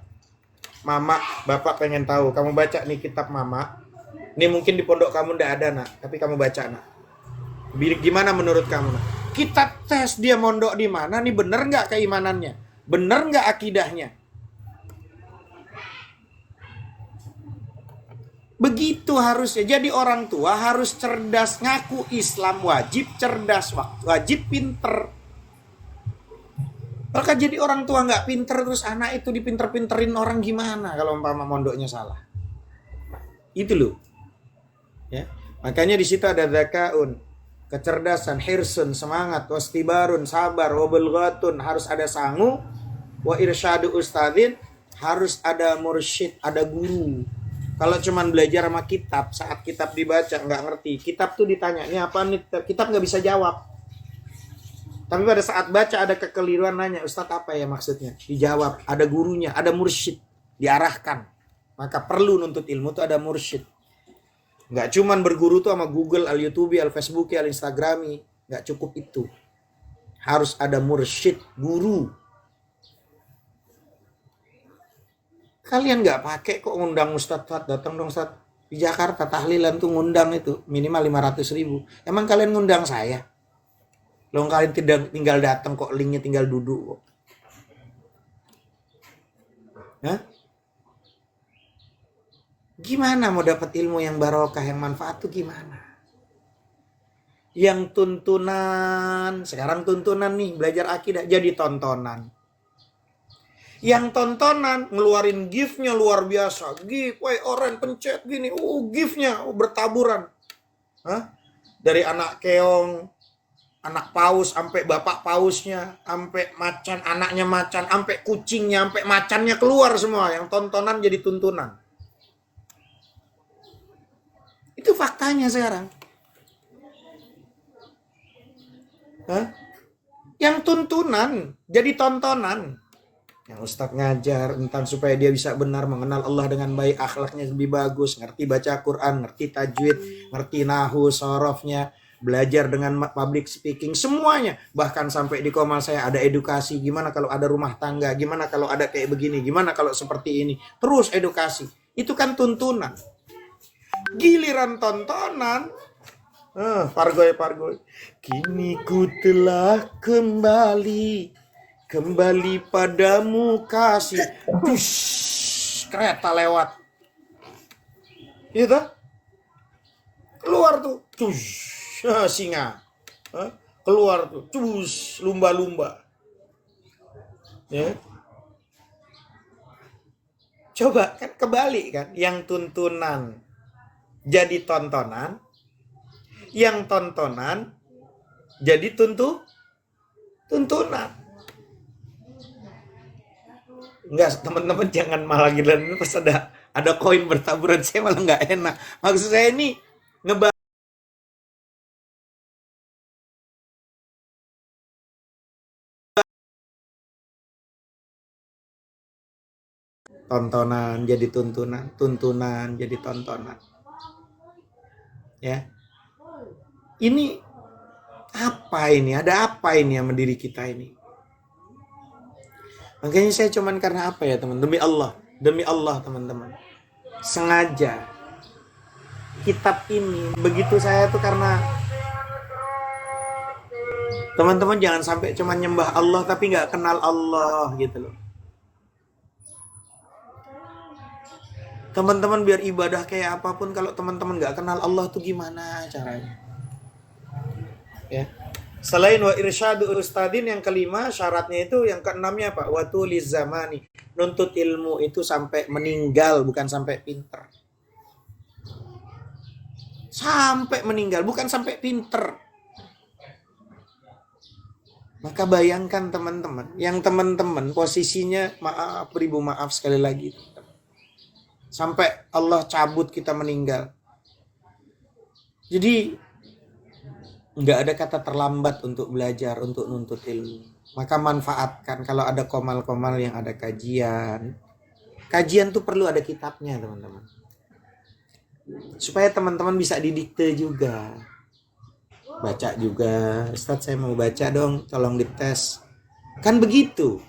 mama, bapak pengen tahu, kamu baca nih kitab mama. Ini mungkin di pondok kamu ndak ada nak, tapi kamu baca nak. Gimana menurut kamu nak? Kita tes dia mondok di mana, nih bener nggak keimanannya, bener nggak akidahnya. Begitu harusnya. Jadi orang tua harus cerdas, ngaku Islam wajib cerdas, wajib pinter. Kalau jadi orang tua nggak pinter terus anak itu dipinter-pinterin orang gimana kalau umpama mondoknya salah. Itu loh. Ya. Makanya di situ ada zakaun, kecerdasan, hirsun, semangat, wastibarun, sabar, wabulghatun, harus ada sangu, wa irsyadu ustadzin, harus ada mursyid, ada guru. Kalau cuman belajar sama kitab, saat kitab dibaca nggak ngerti, kitab tuh ditanya, ini apa nih? Kitab nggak bisa jawab. Tapi pada saat baca ada kekeliruan, nanya, Ustadz apa ya maksudnya? Dijawab, ada gurunya, ada mursyid, diarahkan. Maka perlu nuntut ilmu tuh ada mursyid. Nggak cuman berguru tuh sama Google, al-YouTube, al-Facebook, al-Instagrami. Nggak cukup itu. Harus ada mursyid, guru. Kalian nggak pakai kok ngundang Ustadz, datang dong Ustadz. Di Jakarta tahlilan tuh ngundang itu minimal 500.000. Emang kalian ngundang saya? Loh kalian tinggal datang kok, linknya tinggal duduk kok. Hah? Gimana mau dapat ilmu yang barokah, yang manfaat tuh gimana? Yang tuntunan, sekarang tuntunan nih, belajar akidah jadi tontonan. Yang tontonan ngeluarin gift-nya luar biasa. Gift, orang pencet gini, gift-nya bertaburan. Hah? Dari anak keong, anak paus, sampai bapak pausnya, sampai macan, anaknya macan, sampai kucingnya, sampai macannya keluar semua. Yang tontonan jadi tuntunan. Itu faktanya sekarang. Hah? Yang tuntunan jadi tontonan. Yang Ustadz ngajar tentang supaya dia bisa benar mengenal Allah dengan baik, akhlaknya lebih bagus, ngerti baca Quran, ngerti tajwid, ngerti nahu, sorofnya, belajar dengan public speaking, semuanya. Bahkan sampai di komal saya ada edukasi, gimana kalau ada rumah tangga, gimana kalau ada kayak begini, gimana kalau seperti ini. Terus edukasi. Itu kan tuntunan. Giliran tontonan, pargoy. Kini ku telah kembali padamu kasih. Dush, kereta lewat. Gitu. Keluar tuh. Dush, singa. Keluar tuh. Dush, lumba-lumba. Ya. Coba kan kebalik kan. Yang tuntunan jadi tontonan. Yang tontonan jadi tuntunan. Enggak, teman-teman jangan malah giliran pas ada koin bertaburan, saya malah nggak enak. Maksud saya ini tontonan jadi tuntunan jadi tontonan. Ya. Ini apa ini? Ada apa ini yang mendiri kita ini? Makanya saya cuman karena apa ya teman? Demi Allah teman-teman. Sengaja kitab ini begitu saya tuh karena teman-teman jangan sampai cuman nyembah Allah tapi nggak kenal Allah gitu loh. Teman-teman biar ibadah kayak apapun kalau teman-teman nggak kenal Allah tuh gimana caranya? Ya. Selain wa irsyadu ustadin, yang kelima syaratnya itu, yang keenamnya apa? Wa tuliz zamani. Nuntut ilmu itu sampai meninggal, bukan sampai pinter. Sampai meninggal, bukan sampai pinter. Maka bayangkan teman-teman, yang teman-teman posisinya, maaf sekali lagi. Sampai Allah cabut kita meninggal. Jadi nggak ada kata terlambat untuk belajar, untuk nuntut ilmu. Maka manfaatkan kalau ada komal-komal yang ada kajian. Kajian tuh perlu ada kitabnya teman-teman. Supaya teman-teman bisa didikte juga. Baca juga. Ustadz saya mau baca dong, tolong dites. Kan begitu.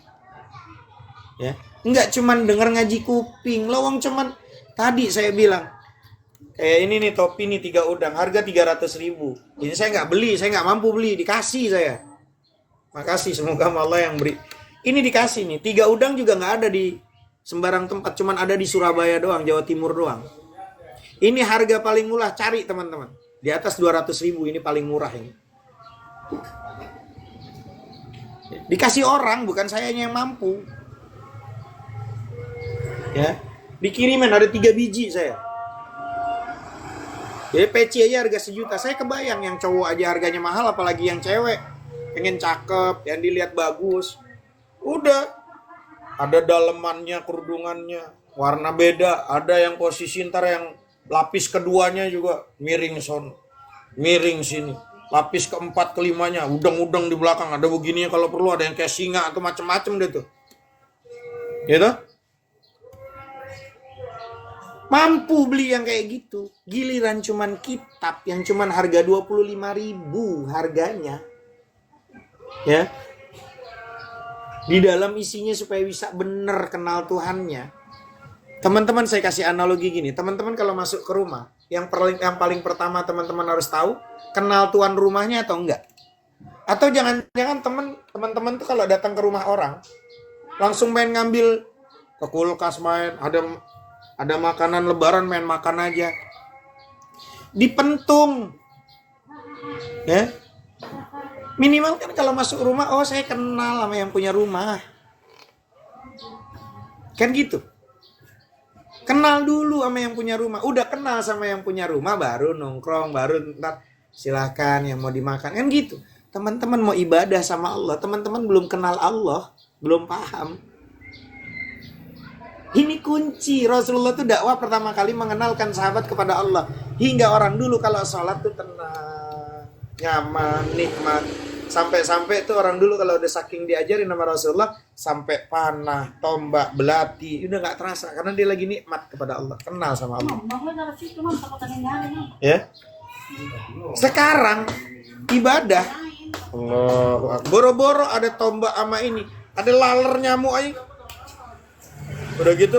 Ya, nggak cuman denger ngaji kuping. Lowong cuman tadi saya bilang. Kayak ini nih topi nih 3 udang, harga 300.000. Ini saya nggak beli, saya nggak mampu beli, dikasih saya. Makasih, semoga Allah yang beri. Ini dikasih nih, 3 udang juga nggak ada di sembarang tempat, cuman ada di Surabaya doang, Jawa Timur doang. Ini harga paling murah, cari teman-teman. Di atas 200.000 ini paling murah ini. Dikasih orang, bukan sayanya yang mampu. Ya, dikirimin ada 3 biji saya. Jadi peci aja harga 1 juta. Saya kebayang yang cowok aja harganya mahal, apalagi yang cewek. Pengen cakep, yang dilihat bagus. Udah. Ada dalemannya, kerudungannya. Warna beda. Ada yang posisi ntar yang lapis keduanya juga miring son. Miring sini. Lapis keempat, kelimanya. Udang-udang di belakang. Ada begininya kalau perlu. Ada yang kayak singa atau macem-macem deh tuh. Gitu? Mampu beli yang kayak gitu. Giliran cuman kitab yang cuman harga 25.000 harganya. Ya. Di dalam isinya supaya bisa bener kenal Tuhannya. Teman-teman saya kasih analogi gini. Teman-teman kalau masuk ke rumah, yang paling pertama teman-teman harus tahu, kenal tuan rumahnya atau enggak. Atau jangan-jangan teman-teman tuh kalau datang ke rumah orang, langsung main ngambil ke kulkas main, ada makanan lebaran main makan aja. Dipentung. Ya. Minimal kan kalau masuk rumah, oh saya kenal sama yang punya rumah. Kan gitu. Kenal dulu sama yang punya rumah. Udah kenal sama yang punya rumah baru nongkrong, baru ntar silakan yang mau dimakan. Kan gitu. Teman-teman mau ibadah sama Allah, teman-teman belum kenal Allah, belum paham. Ini kunci. Rasulullah tuh dakwah pertama kali mengenalkan sahabat kepada Allah. Hingga orang dulu kalau sholat tuh tenang, nyaman, nikmat. Sampai-sampai tuh orang dulu kalau udah saking diajarin sama Rasulullah, sampai panah, tombak, belati, udah gak terasa. Karena dia lagi nikmat kepada Allah, kenal sama Allah. Ya. Sekarang ibadah, Allah, boro-boro ada tombak sama ini, ada laler nyamuk aja. Udah gitu,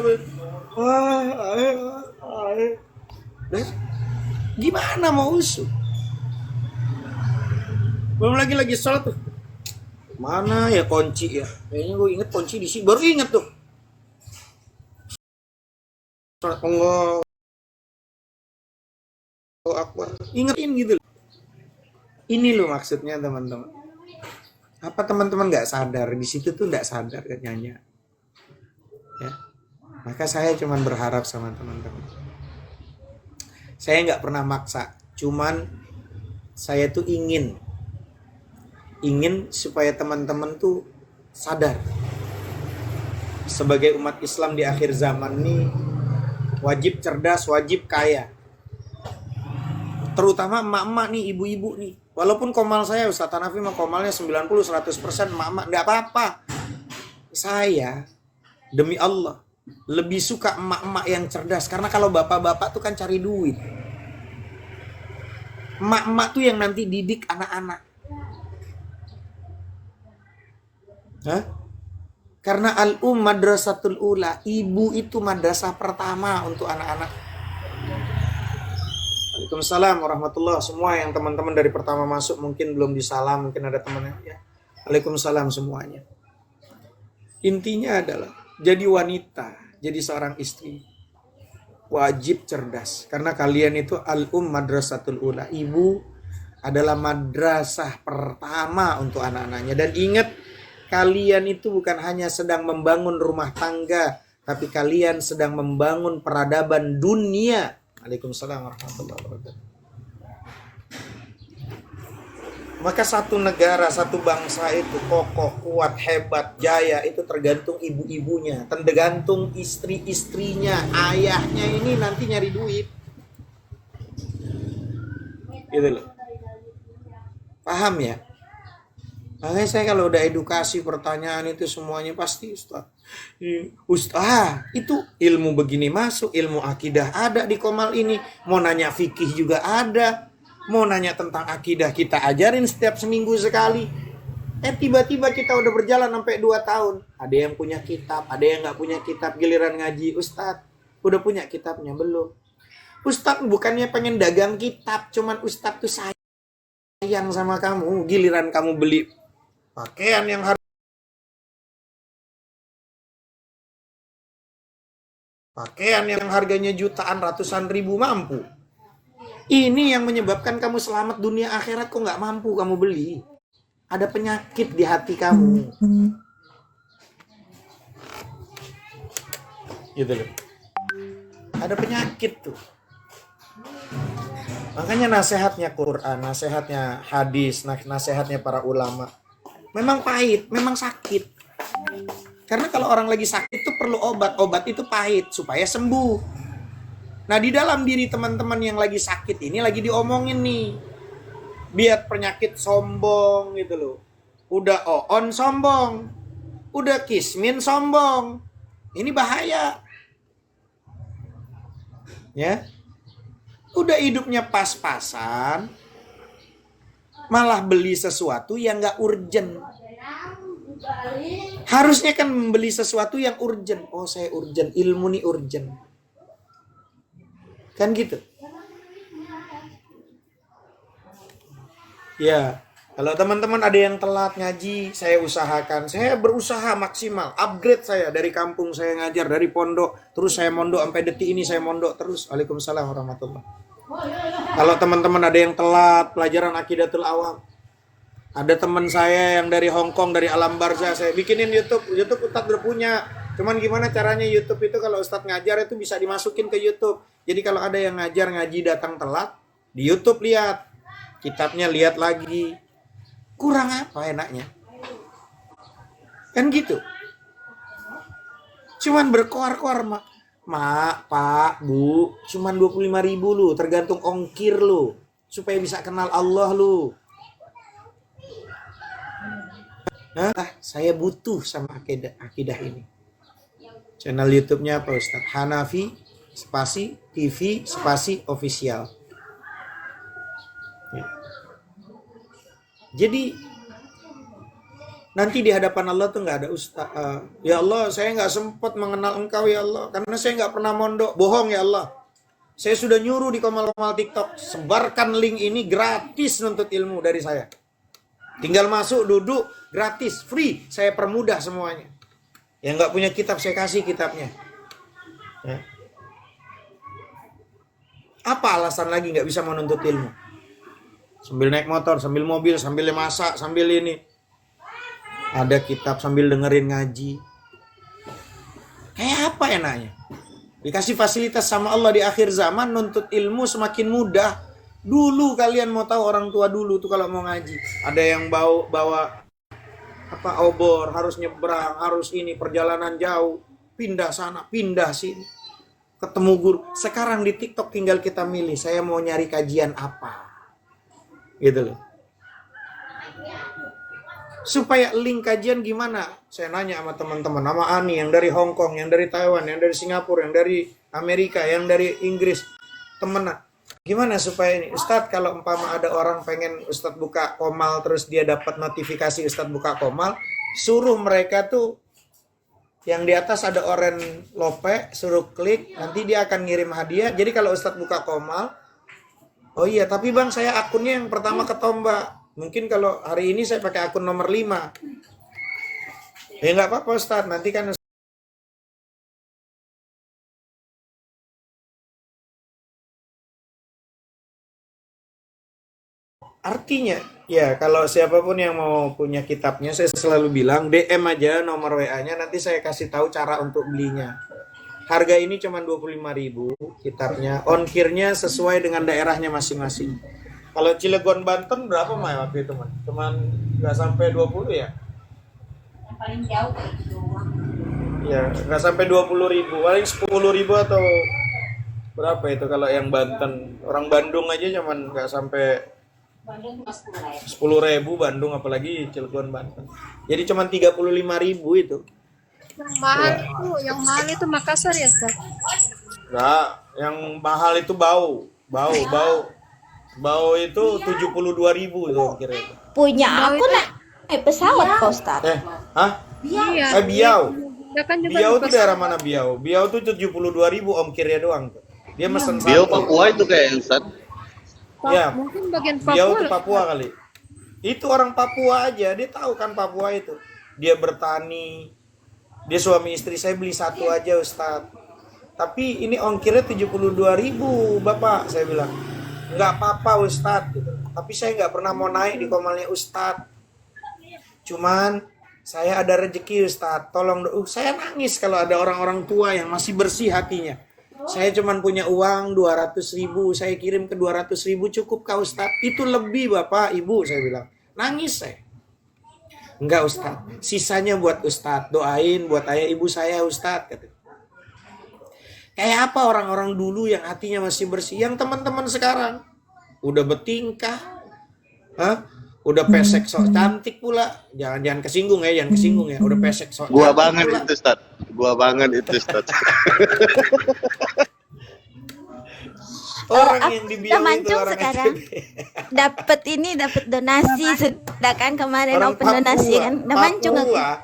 gimana mau usuh? Belum lagi sholat tuh. Mana ya kunci ya? Kayaknya gue inget kunci di sini. Baru inget tuh. Allah Akbar. Ingetin gitu. Ini loh maksudnya teman-teman. Apa teman-teman nggak sadar di situ tuh nggak sadar kan nyanyi? Ya. Maka saya cuman berharap sama teman-teman. Saya nggak pernah maksa. Cuman saya tuh ingin supaya teman-teman tuh sadar. Sebagai umat Islam di akhir zaman ini wajib cerdas, wajib kaya. Terutama emak-emak nih, ibu-ibu nih. Walaupun komal saya Ustaz Hanafi mah komalnya 90-100% emak-emak, enggak apa-apa. Saya demi Allah lebih suka emak-emak yang cerdas, karena kalau bapak-bapak tuh kan cari duit. Emak-emak tuh yang nanti didik anak-anak. Hah? Karena madrasatul ula, ibu itu madrasah pertama untuk anak-anak. Waalaikumsalam warahmatullahi. Semua yang teman-teman dari pertama masuk mungkin belum disalam, mungkin ada temannya ya. Waalaikumsalam semuanya. Intinya adalah jadi wanita, jadi seorang istri wajib cerdas, karena kalian itu madrasatul ula. Ibu adalah madrasah pertama untuk anak-anaknya. Dan ingat, kalian itu bukan hanya sedang membangun rumah tangga, tapi kalian sedang membangun peradaban dunia. Waalaikumsalam warahmatullahi wabarakatuh. Maka satu negara, satu bangsa itu kokoh, kuat, hebat, jaya itu tergantung ibu-ibunya, tergantung istri-istrinya, ayahnya ini nanti nyari duit. Gitu loh. Paham ya? Makanya saya kalau udah edukasi pertanyaan itu semuanya pasti Ustaz. Itu ilmu begini masuk, ilmu akidah ada di Komal ini. Mau nanya fikih juga ada. Mau nanya tentang akidah kita ajarin setiap seminggu sekali. Tiba-tiba kita udah berjalan sampai 2 tahun. Ada yang punya kitab, ada yang gak punya kitab. Giliran ngaji, Ustaz, udah punya kitabnya? Belum. Ustaz bukannya pengen dagang kitab, cuman Ustaz tuh sayang sama kamu. Giliran kamu beli pakaian yang harus Pakaian yang harganya jutaan, ratusan ribu mampu. Ini yang menyebabkan kamu selamat dunia akhirat kok nggak mampu kamu beli. Ada penyakit di hati kamu. Gitu loh. Ada penyakit tuh. Makanya nasihatnya Quran, nasihatnya hadis, nasihatnya para ulama. Memang pahit, memang sakit. Karena kalau orang lagi sakit tuh perlu obat. Obat itu pahit supaya sembuh. Nah, di dalam diri teman-teman yang lagi sakit ini lagi diomongin nih. Biar penyakit sombong gitu loh. Udah on sombong. Udah kismin sombong. Ini bahaya. Ya. Udah hidupnya pas-pasan, malah beli sesuatu yang gak urgent. Harusnya kan membeli sesuatu yang urgent. Oh, saya urgent, ilmu nih urgent. Kan gitu. Ya, kalau teman-teman ada yang telat ngaji, saya usahakan. Saya berusaha maksimal, upgrade saya dari kampung saya ngajar, dari pondok, terus saya mondok sampai detik ini saya mondok terus. Waalaikumsalam warahmatullahi. Kalau teman-teman ada yang telat pelajaran Aqidatul Awam, ada teman saya yang dari Hong Kong, dari Alam Barzah, saya bikinin YouTube Ustadz udah punya. Cuman gimana caranya YouTube itu kalau Ustadz ngajar itu bisa dimasukin ke YouTube. Jadi kalau ada yang ngajar ngaji datang telat, di YouTube lihat, kitabnya lihat lagi. Kurang apa enaknya? Kan gitu. Cuman berkoar-koar, Mak, Pak, Bu, cuman 25.000 lu, tergantung ongkir lu, supaya bisa kenal Allah lu. Nah, saya butuh sama akidah ini. Channel YouTube-nya apa Ustaz? Hanafi spasi TV spasi official. Ya. Jadi nanti di hadapan Allah tuh nggak ada ustaz. Ya Allah, saya nggak sempat mengenal Engkau ya Allah, karena saya nggak pernah mondok. Bohong ya Allah. Saya sudah nyuruh di komal-komal TikTok, sebarkan link ini gratis nuntut ilmu dari saya. Tinggal masuk, duduk, gratis, free. Saya permudah semuanya. Yang nggak punya kitab saya kasih kitabnya. Ya. Apa alasan lagi nggak bisa menuntut ilmu? Sambil naik motor, sambil mobil, sambil masak, sambil ini. Ada kitab sambil dengerin ngaji. Kayak apa enaknya? Dikasih fasilitas sama Allah di akhir zaman, nuntut ilmu semakin mudah. Dulu kalian mau tahu orang tua dulu tuh kalau mau ngaji, ada yang bawa obor, harus nyebrang, harus ini perjalanan jauh, pindah sana, pindah sini. Ketemu guru. Sekarang di TikTok tinggal kita milih, saya mau nyari kajian apa. Gitu loh. Supaya link kajian gimana? Saya nanya sama teman-teman, sama Ani yang dari Hong Kong, yang dari Taiwan, yang dari Singapura, yang dari Amerika, yang dari Inggris. Temen, gimana supaya ini? Ustadz, kalau umpama ada orang pengen Ustadz buka komal, terus dia dapat notifikasi Ustadz buka komal, suruh mereka tuh, yang di atas ada oranye lope, suruh klik, nanti dia akan ngirim hadiah. Jadi kalau Ustadz buka komal, oh iya, tapi bang saya akunnya yang pertama ketombak. Mungkin kalau hari ini saya pakai akun nomor 5. Ya nggak apa-apa Ustadz, nanti kan artinya ya kalau siapapun yang mau punya kitabnya, saya selalu bilang DM aja nomor WA-nya, nanti saya kasih tahu cara untuk belinya. Harga ini cuma 25.000 kitabnya, ongkirnya sesuai dengan daerahnya masing-masing. Kalau Cilegon Banten berapa Mai waktu itu, Man? Cuman nggak sampai 20 ya? Yang paling jauh kayak gitu doang. Ya, nggak sampai 20.000, paling 10.000 atau berapa itu kalau yang Banten. Orang Bandung aja cuman nggak sampai Bandung cuma 10.000. 10.000 Bandung, apalagi Cilegon Banten. Jadi cuman 35.000 itu. Yang mahal itu Makassar ya, Ustaz? Nggak, yang mahal itu bau itu 72.000 itu kira itu. Punya aku naik pesawat Pak Ustadz. Hah? Iya. Biau. Kan juga Biau di itu daerah mana Biau? Biau itu 72.000 ongkirnya doang tuh. Dia mesen Biau satu. Papua itu kayak Ustaz. Ya. Mungkin bagian Biau Papua. itu Papua kali. Itu orang Papua aja, dia tahu kan Papua itu. Dia bertani. Dia suami istri, saya beli satu aja Ustadz. Tapi ini ongkirnya 72.000 Bapak, saya bilang. Nggak apa-apa Ustadz gitu. Tapi saya nggak pernah mau naik di komalnya Ustadz. Cuman saya ada rezeki Ustadz, tolong saya nangis kalau ada orang-orang tua yang masih bersih hatinya. Saya cuman punya uang 200.000, saya kirim ke 200.000 cukup kah Ustadz? Itu lebih Bapak, Ibu, saya bilang. Nangis saya. Enggak Ustadz, sisanya buat Ustadz, doain buat ayah ibu saya Ustadz, katanya. Kayak apa orang-orang dulu yang hatinya masih bersih, yang teman-teman sekarang udah bertingkah, udah pesek sok cantik pula, jangan kesinggung ya, udah pesek sok Gua cantik banget pula. itu, Ustaz. Gua banget itu, Ustaz. Orang yang dibilang itu Mancung orang sekarang dapat donasi sedangkan kemarin orang open donasi kan. Udah mancung aku. Papua,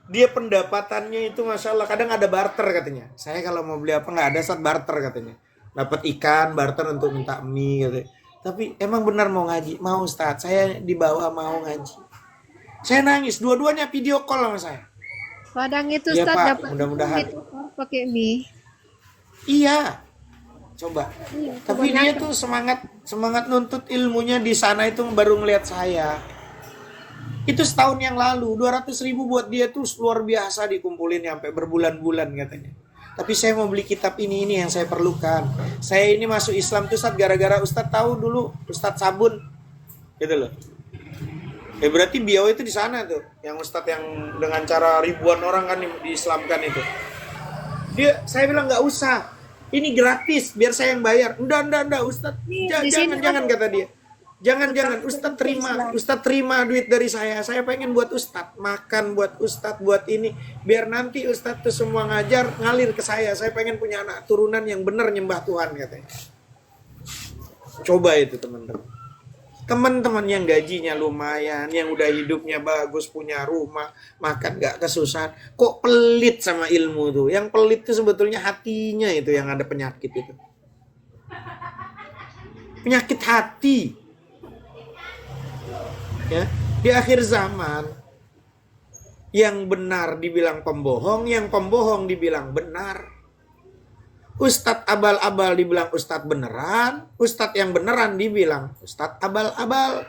dia pendapatannya itu Masya Allah, kadang ada barter katanya. Saya kalau mau beli apa nggak ada saat barter katanya. Dapat ikan, barter untuk minta mie katanya. Tapi emang benar mau ngaji? Mau Ustaz, saya dibawa mau ngaji. Saya nangis, dua-duanya video call sama saya. Padang itu Iya, Ustaz Pak, dapat mudah-mudahan. itu pakai mie. Iya, coba. Iya, Tapi dia tuh semangat nuntut ilmunya di sana itu baru ngeliat saya. Itu setahun yang lalu, 200.000 buat dia tuh luar biasa dikumpulin sampai berbulan-bulan katanya. Tapi saya mau beli kitab ini yang saya perlukan. Saya ini masuk Islam tuh Ustaz gara-gara Ustaz tahu dulu Ustaz Sabun. Gitu loh. Ya berarti beliau itu di sana tuh, yang Ustaz yang dengan cara ribuan orang kan diislamkan itu. Saya bilang nggak usah. Ini gratis, biar saya yang bayar. Enggak Ustaz. Jangan kata dia. Jangan Ustadz terima duit dari saya pengen buat Ustadz makan, buat Ustadz buat ini, biar nanti Ustadz tuh semua ngalir ke saya pengen punya anak turunan yang benar nyembah Tuhan katanya. Coba itu teman-teman yang gajinya lumayan, yang udah hidupnya bagus, punya rumah, makan gak kesusahan, kok pelit sama ilmu tuh. Yang pelit tuh sebetulnya hatinya itu yang ada penyakit itu, penyakit hati. Ya, di akhir zaman yang benar dibilang pembohong, yang pembohong dibilang benar. Ustadz abal-abal dibilang ustadz beneran, ustadz yang beneran dibilang ustadz abal-abal.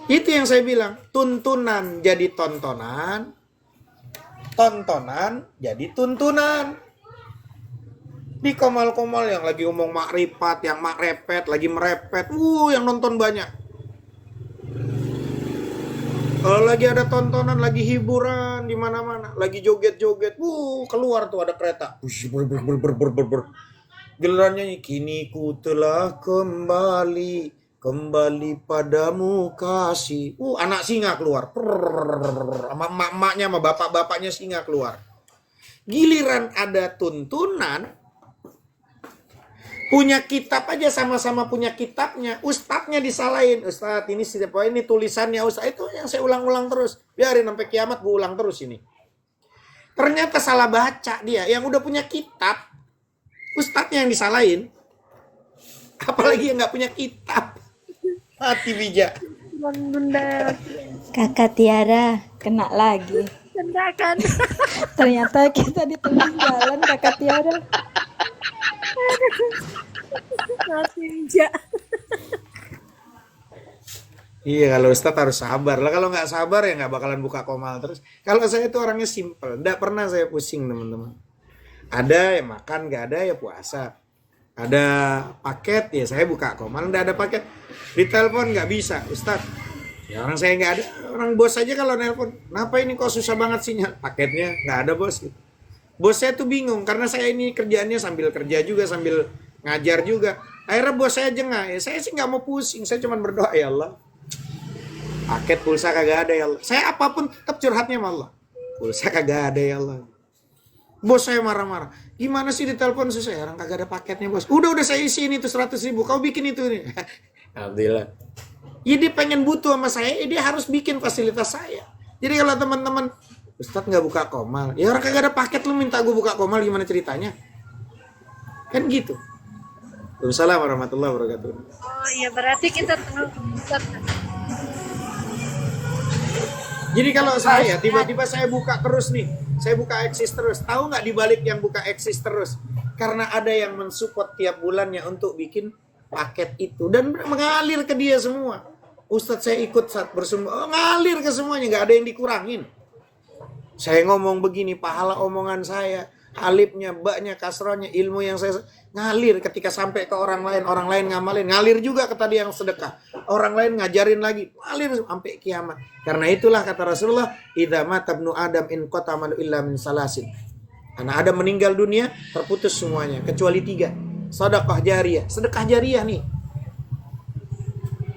Itu yang saya bilang, tuntunan jadi tontonan, tontonan jadi tuntunan. Di komal-komal yang lagi ngomong makrifat, yang makrepet, lagi merepet, yang nonton banyak. Kalau lagi ada tontonan, lagi hiburan di mana-mana, lagi joget-joget, keluar tuh ada kereta. Gilirannya kini ku telah kembali padamu kasih. Anak singa keluar. Sama emak-emaknya, sama bapak-bapaknya singa keluar. Giliran ada tuntunan, punya kitab aja sama-sama punya kitabnya, ustadznya disalahin. Ustadz ini tulisannya Ustadz, itu yang saya ulang-ulang terus. Biarin sampai kiamat gue ulang terus ini. Ternyata salah baca dia, yang udah punya kitab, ustadznya yang disalahin. Apalagi yang nggak punya kitab. Hati bijak. Bunda Kakak Tiara kena lagi. kan. Ternyata kita di tengah jalan Kakak Tiara. Mati bijak. Iya, kalau Ustadz harus sabar lah. Kalau nggak sabar ya nggak bakalan buka komal terus. Kalau saya itu orangnya simple, nggak pernah saya pusing teman-teman. Ada ya makan, nggak ada ya puasa. Ada paket ya saya buka komal, nggak ada paket di telepon nggak bisa Ustadz. Ya orang saya nggak ada, orang bos aja kalau nelpon, kenapa ini kok susah banget sinyal? Paketnya nggak ada bos. Gitu. Bos saya tuh bingung karena saya ini kerjaannya sambil kerja juga, sambil ngajar juga. Akhirnya bos saya jengah, ya saya sih nggak mau pusing, saya cuma berdoa ya Allah. Paket pulsa kagak ada ya Allah. Saya apapun tetap curhatnya sama Allah. Pulsa kagak ada ya Allah. Bos saya marah-marah. Gimana sih ditelepon susah ya? Orang kagak ada paketnya bos. Udah saya isiin itu 100.000. Kau bikin itu nih. Alhamdulillah. Ya dia pengen butuh sama saya, dia harus bikin fasilitas saya. Jadi kalau teman-teman, Ustadz nggak buka komal. Ya orang kagak ada paket lu minta gue buka komal, gimana ceritanya? Kan gitu. Waalaikumsalam warahmatullahi wabarakatuh. Oh iya, berarti kita tahu Ustaz. Jadi kalau saya tiba-tiba saya buka terus nih, saya buka eksis terus. Tahu nggak dibalik yang buka eksis terus? Karena ada yang mensupport tiap bulannya untuk bikin paket itu dan mengalir ke dia semua. Ustadz saya ikut saat bersumber, ngalir ke semuanya, nggak ada yang dikurangin. Saya ngomong begini, pahala omongan saya, alifnya, baknya, kasrohnya, ilmu yang saya ngalir ketika sampai ke orang lain ngamalin, ngalir juga ke tadi yang sedekah. Orang lain ngajarin lagi, ngalir sampai kiamat. Karena itulah kata Rasulullah, idza mata ibnu Adam in qata amalu illa min salasin. Anak Adam meninggal dunia, terputus semuanya kecuali 3. Sedekah jariyah, sedekah jariyah nih.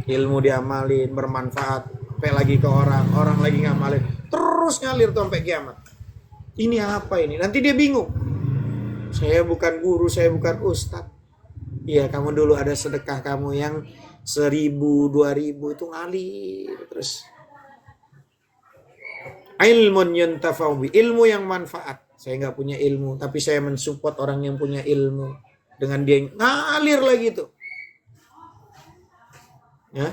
Ilmu diamalin, bermanfaat, sampai lagi ke orang lagi ngamalin, terus ngalir tuh sampai kiamat. Ini apa ini? Nanti dia bingung. Saya bukan guru, saya bukan ustadz. Iya, kamu dulu ada sedekah kamu yang 1.000, 2.000 itu ngalir terus. Ilmun yuntafa'u bi, ilmu yang manfaat. Saya nggak punya ilmu, tapi saya mensupport orang yang punya ilmu. Dengan dia ngalir lagi tuh. Ya,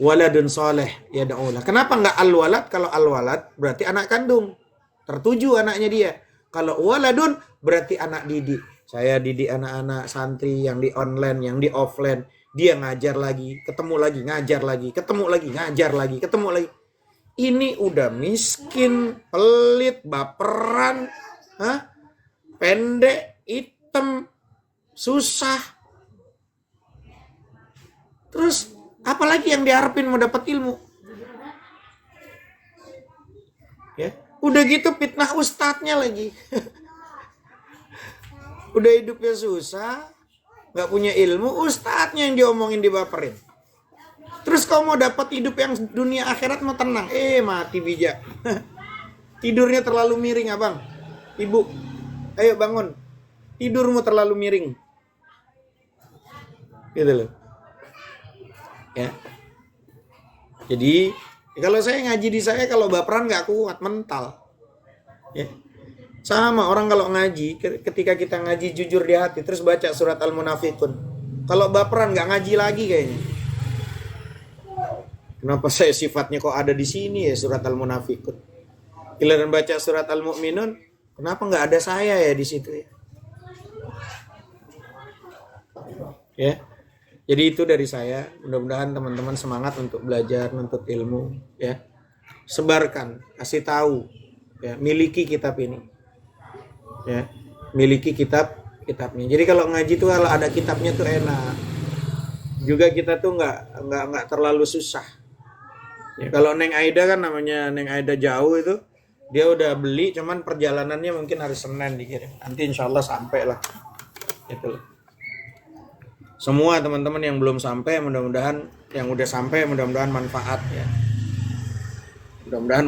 waladun soleh ya da'ulah. Kenapa nggak al-walad? Kalau al-walad berarti anak kandung, tertuju anaknya dia. Kalau waladun berarti anak didik. Saya didik anak-anak santri yang di online, yang di offline. Dia ngajar lagi, ketemu lagi, ngajar lagi, ketemu lagi, ngajar lagi, ketemu lagi. Ini udah miskin, pelit, baperan, pendek, hitam, susah. Terus apalagi yang diharapin mau dapat ilmu? Ya, udah gitu fitnah ustadznya lagi. Udah hidupnya susah, nggak punya ilmu, ustadznya yang diomongin, dibaperin. Terus kau mau dapat hidup yang dunia akhirat mau tenang, mati bijak. Tidurnya terlalu miring abang, ibu, ayo bangun, tidurmu terlalu miring. Gitu loh. Ya. Jadi kalau saya ngaji di saya, kalau baperan nggak kuat mental. Ya. Sama orang kalau ngaji, ketika kita ngaji jujur di hati, terus baca surat Al-Munafiqun. Kalau baperan nggak ngaji lagi kayaknya. Kenapa saya sifatnya kok ada di sini ya surat Al-Munafiqun? Giliran baca surat Al-Mu'minun, kenapa nggak ada saya ya di situ ya? Ya. Jadi itu dari saya. Mudah-mudahan teman-teman semangat untuk belajar, menuntut ilmu, ya. Sebarkan, kasih tahu, ya, miliki kitab ini. Ya, miliki kitabnya. Jadi kalau ngaji tuh kalau ada kitabnya tuh enak. Juga kita tuh nggak terlalu susah. Ya, kalau Neng Aida kan namanya Neng Aida jauh itu, dia udah beli, cuman perjalanannya mungkin hari Senin dikirim. Nanti insya Allah sampai lah. Gitu loh. Semua teman-teman yang belum sampai, mudah-mudahan yang udah sampai, mudah-mudahan manfaat ya. Mudah-mudahan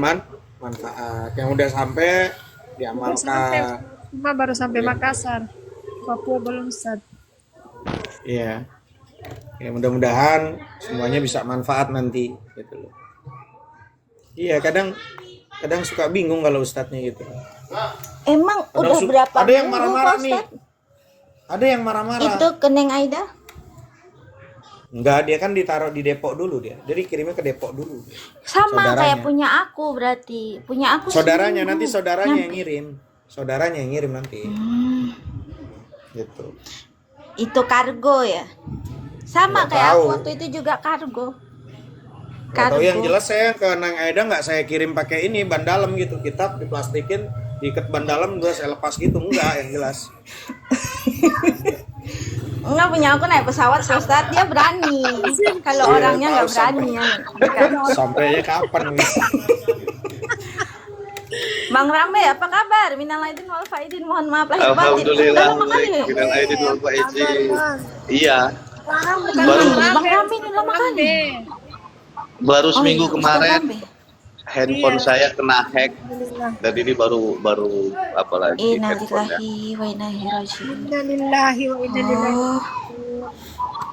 manfaat. Yang udah sampai diamalkan. Cuma baru sampai Makassar, Papua belum Ustaz. Iya. Ya, mudah-mudahan semuanya bisa manfaat nanti gitu loh. Iya, kadang suka bingung kalau ustadznya gitu. Emang Kadang udah berapa ada yang minggu, marah-marah Pak nih. Ustadz? Ada yang marah-marah. Itu ke Neng Aida? Enggak, dia kan ditaruh di Depok dulu dia. Jadi kirimnya ke Depok dulu. Sama Saudaranya. kayak punya aku berarti. Punya aku Saudaranya seminggu. nanti saudaranya yang Nyampe. ngirim. Saudaranya yang ngirim nanti. Gitu. Itu kargo ya? Sama Nggak kayak tahu. aku waktu itu juga kargo. Atau yang jelas saya ke Nang Aida nggak saya kirim pakai ini ban dalam gitu, kitab diplastikin, diikat ban dalam terus saya lepas gitu, enggak, yang jelas. Enggak, punya aku naik pesawat Ustadz, dia berani. Kalau Iya, orangnya nggak tahu berani ya. Sampainya kapan nih? Bang Rambe, apa kabar? Minal aidin wal faidin, mohon maaf lahir batin. Alhamdulillah, Udah lama kali ya? minal aidin wal faizin. Iya, Bang Rambe ini lama kali. baru seminggu iya, Ustadz kemarin Rambe. handphone saya kena hack dan ini baru apa lagi handphonenya. Innalillahi wa inna ilaihi raji'un. Innalillahi wa inna ilaihi Oh,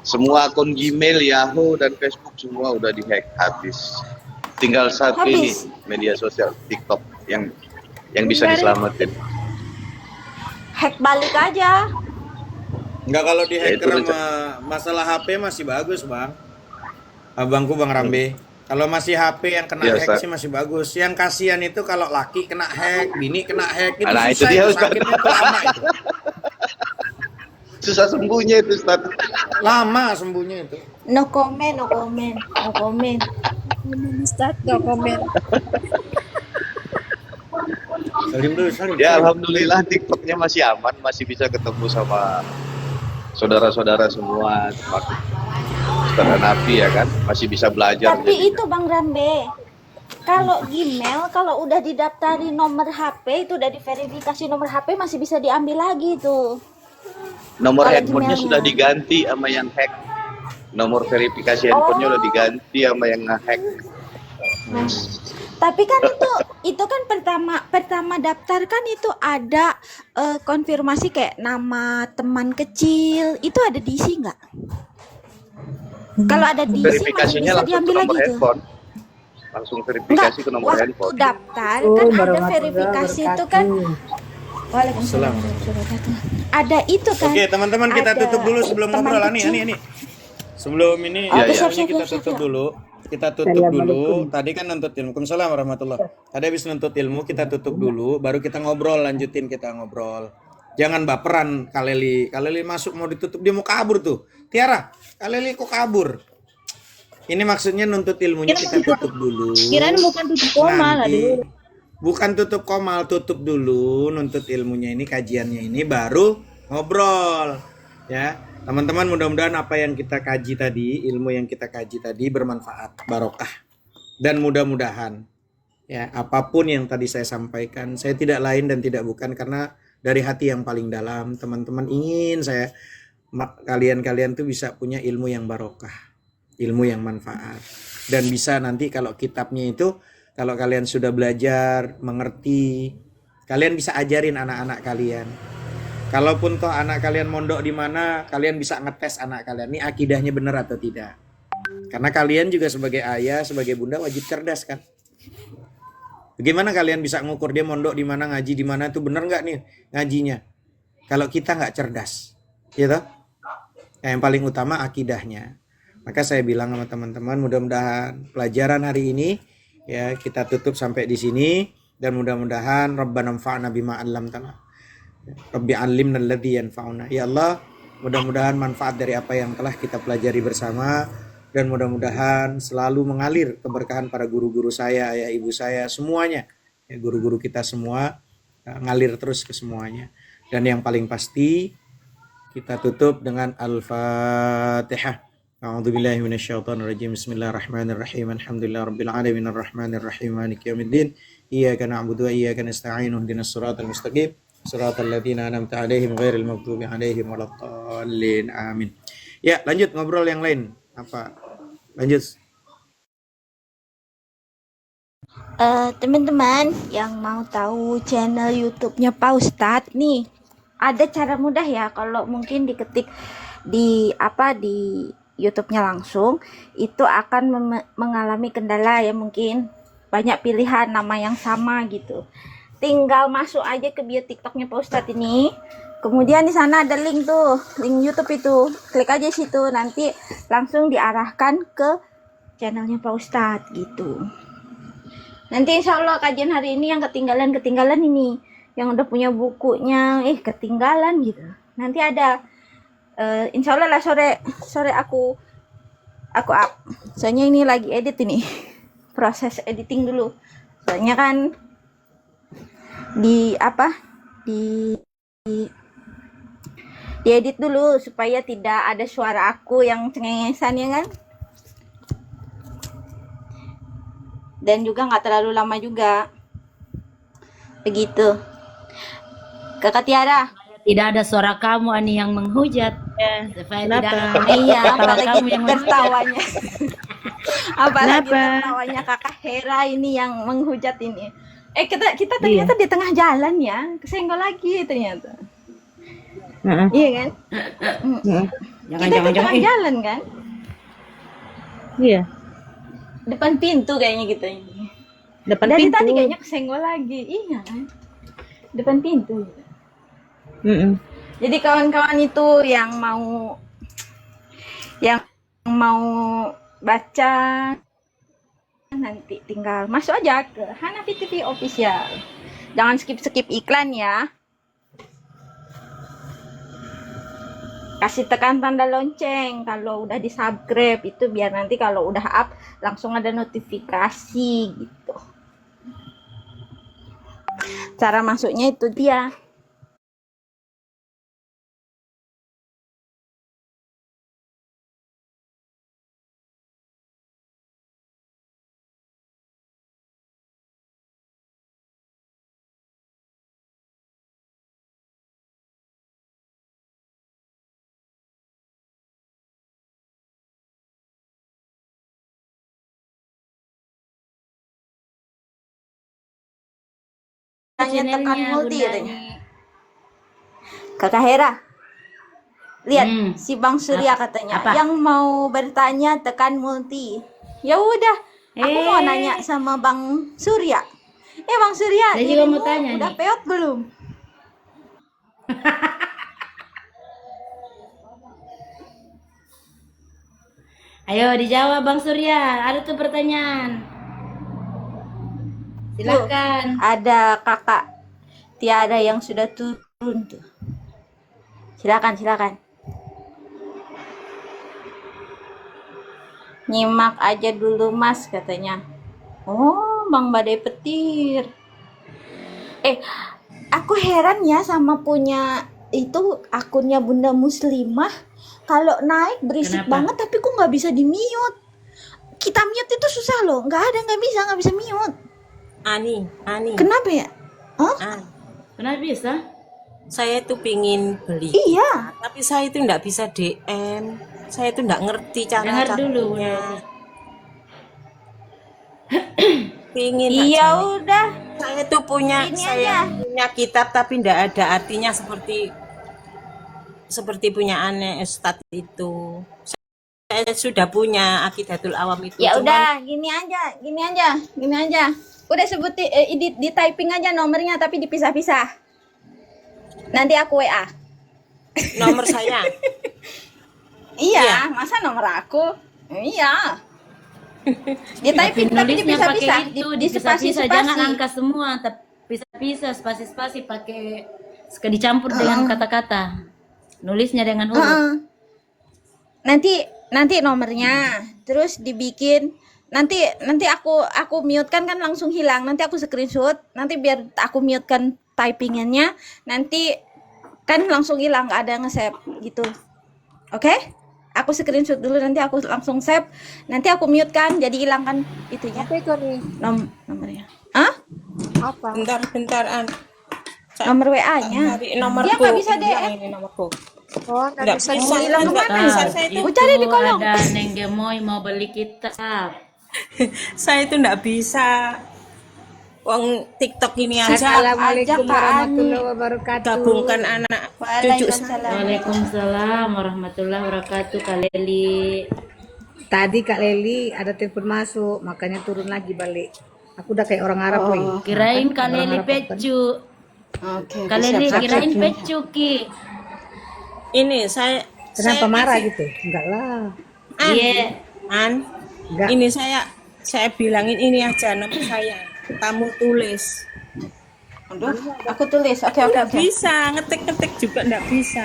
Semua akun Gmail, Yahoo dan Facebook semua udah dihack habis. Tinggal satu ini Habis? media sosial TikTok yang bisa diselamatin. hack balik aja. Enggak, kalau di Ya, itu hacker rencana. masalah HP masih bagus, Bang. Abangku Bang Rambe. Kalau masih HP yang kena Iya, hack Ustaz. sih masih bagus. Yang kasihan itu kalau laki kena hack, bini kena hack itu Nah, itu susah dia, itu Ustaz. sakitnya itu lama itu. Susah sembuhnya itu, Ustaz. Lama sembuhnya itu. No comment, no comment, no comment. Ustaz, no komen. Salim dulu, salim. Ya, salim. alhamdulillah TikToknya masih aman, masih bisa ketemu sama saudara-saudara semua, termasuk saudara Nabi ya kan, masih bisa belajar. Tapi jadinya. itu Bang Rambe, kalau Gmail kalau udah didaftari nomor HP itu udah diverifikasi nomor HP masih bisa diambil lagi tuh. Nomor Kalau handphonenya Gmailnya. sudah diganti sama yang hack. Nomor verifikasi handphonenya udah diganti sama yang nge-hack. Tapi kan itu kan pertama daftar kan itu ada konfirmasi kayak nama teman kecil itu ada diisi nggak? Kalau ada diisi masih Verifikasinya bisa langsung ke diambil nomor lagi tuh. handphone. Langsung verifikasi ke nomor Waktu handphone. daftar kan ada verifikasi itu kan. Waalaikumsalam Salam. warahmatullahi wabarakatuh. Ada itu kan. Oke, teman-teman kita Ada tutup dulu sebelum teman ngobrol kecil. ini. Sebelum ini Iya, iya. videonya kita tutup dulu. Kita tutup dulu. Tadi kan nuntut ilmu. Waalaikumsalam warahmatullah. Tadi habis nuntut ilmu kita tutup dulu, baru kita ngobrol, lanjutin kita ngobrol. Jangan baperan Kaleli. Kaleli masuk mau ditutup dia mau kabur tuh. Tiara, Kaleli kok kabur? Ini maksudnya nuntut ilmunya kita tutup dulu. Kirain bukan tutup koma lah Nanti. dulu. Bukan tutup komal, tutup dulu nuntut ilmunya ini, kajiannya ini baru ngobrol. Ya, teman-teman mudah-mudahan apa yang kita kaji tadi, ilmu yang kita kaji tadi bermanfaat, barokah. Dan mudah-mudahan ya, apapun yang tadi saya sampaikan, saya tidak lain dan tidak bukan karena dari hati yang paling dalam, teman-teman ingin kalian-kalian tuh bisa punya ilmu yang barokah, ilmu yang manfaat. Dan bisa nanti kalau kitabnya itu kalau kalian sudah belajar, mengerti, kalian bisa ajarin anak-anak kalian. Kalaupun toh anak kalian mondok di mana, kalian bisa ngetes anak kalian. Ini akidahnya benar atau tidak. Karena kalian juga sebagai ayah, sebagai bunda wajib cerdas kan. Bagaimana kalian bisa ngukur dia mondok di mana, ngaji di mana, itu benar nggak nih ngajinya? Kalau kita nggak cerdas, gitu. Yang paling utama akidahnya. Maka saya bilang sama teman-teman, mudah-mudahan pelajaran hari ini ya kita tutup sampai di sini dan mudah-mudahan Rabbana anfa'na bima 'allamtana. Rabbi 'allimna alladzi yanfa'una. Ya Allah, mudah-mudahan manfaat dari apa yang telah kita pelajari bersama dan mudah-mudahan selalu mengalir keberkahan para guru-guru saya, ya ibu saya, semuanya. Ya, guru-guru kita semua ngalir terus ke semuanya. Dan yang paling pasti kita tutup dengan Al-Fatihah. A'udzubillahi minasyaitonirrajim. Bismillahirrahmanirrahim. Alhamdulillahirabbil alamin arrahmanir rahim maliki yaumiddin. Iyyaka na'budu wa iyyaka nasta'in. Ihdinas siratal mustaqim. Siratal ladzina an'amta 'alaihim ghairil maghdubi 'alaihim waladdallin. Amin. Ya, lanjut ngobrol yang lain. Apa? Lanjut. Teman-teman yang mau tahu channel YouTube-nya Pak Ustadz nih, ada cara mudah ya kalau mungkin diketik di YouTube-nya langsung itu akan mengalami kendala ya, mungkin banyak pilihan nama yang sama gitu. Tinggal masuk aja ke bio TikTok-nya Pak Ustadz ini. Kemudian di sana ada link tuh, link YouTube itu. Klik aja situ, nanti langsung diarahkan ke channelnya Pak Ustadz gitu. Nanti insya Allah kajian hari ini yang ketinggalan ini, yang udah punya bukunya, ketinggalan gitu. Nanti ada, insya Allah lah sore aku up. Soalnya ini lagi edit ini, proses editing dulu. Soalnya kan diedit dulu supaya tidak ada suara aku yang cengengesan ya kan. Dan juga nggak terlalu lama juga. Begitu. Kakak Tiara. Tidak ada suara kamu Ani yang menghujat. Supaya tidak ada Iya, ketawa apalagi kamu yang menghujat. tertawanya. Apalagi tertawanya Kakak Hera ini yang menghujat ini. Kita ternyata di tengah jalan ya. Kesenggol lagi ternyata. Iya kan? Kita di tengah jalan kan? Iya. Depan pintu kayaknya gitu. Depan Dari pintu. tadi kayaknya kesenggol lagi. Iya kan? Depan pintu. Jadi kawan-kawan itu yang mau baca nanti tinggal masuk aja ke Hanafi TV Official. Jangan skip-skip iklan ya. Kasih tekan tanda lonceng kalau udah di-subscribe, itu biar nanti kalau udah up langsung ada notifikasi gitu. Cara masuknya itu dia. Tanya tekan multi katanya. Kakak Hera, lihat si Bang Surya katanya. Yang mau bertanya tekan multi. Ya udah, aku mau nanya sama Bang Surya. Bang Surya, Saya juga mau tanya udah nih. peot belum? Ayo dijawab Bang Surya, ada tuh pertanyaan. Silakan. Ada kakak Tiada yang sudah turun tuh. Silakan. Nyimak aja dulu Mas katanya. Oh, Bang Badai Petir. Aku heran ya sama punya itu akunnya Bunda Muslimah. Kalau naik berisik Kenapa? banget tapi kok nggak bisa di mute. Kita mute itu susah loh. Nggak bisa mute. Ani. Kenapa ya? Kenapa bisa? Saya tuh pingin beli. Iya. Tapi saya itu nggak bisa DM. Saya tuh nggak ngerti Dengar dulu. caranya. Pingin Iya aja. udah. Saya tuh punya Ini punya kitab tapi nggak ada artinya seperti punya aneh Ustadz itu. Saya sudah punya Aqidatul Awam itu. Ya cuman udah, gini aja. Udah sebutin di typing aja nomornya tapi dipisah-pisah. Nanti aku WA. nomor saya. Iya, masa nomor aku? Iya. Di typing tapi Nulisnya pakai dipisah-pisah, itu, di dipisah-pisah, jangan spasi-spasi. angka semua, tapi pisah-pisah, spasi-spasi pakai dicampur dengan kata-kata. Nulisnya dengan huruf. Nanti nomornya, terus dibikin. Nanti aku mute kan langsung hilang. Nanti aku screenshot. Nanti biar aku mute kan typingannya. Nanti kan langsung hilang, nggak ada nge-save gitu. Oke? Aku screenshot dulu, nanti aku langsung save. Nanti aku mute kan, jadi hilang kan itunya. Apa itu nih? Nomornya. Hah? Apa? Bentar. Nomor WA-nya. Cari nomorku. Dia nggak bisa Iya, DM. ini nomorku. Oh, nggak bisa bisa. Hilang Nggak kemana? bisa. Saya itu cari di kolong. Ada Neng Gemoy mau beli kitab. saya itu nggak bisa. Uang TikTok ini aja Assalamualaikum Kak Ani. warahmatullahi wabarakatuh. gabungkan anak cucu saya. Waalaikumsalam. Waalaikumsalam warahmatullahi wabarakatuh Kak Leli. Tadi Kak Leli ada telepon masuk, makanya turun lagi balik. Aku udah kayak orang Arab, woy. Kirain Kak Leli pecu. Oke. Kak Leli kirain pecu Ki. Ini saya Kenapa marah gitu? Enggak lah. Iya. Enggak. Ini saya bilangin ini aja nomor saya. Kamu tulis. Aduh, aku tulis. Oke. Bisa ngetik juga nggak bisa.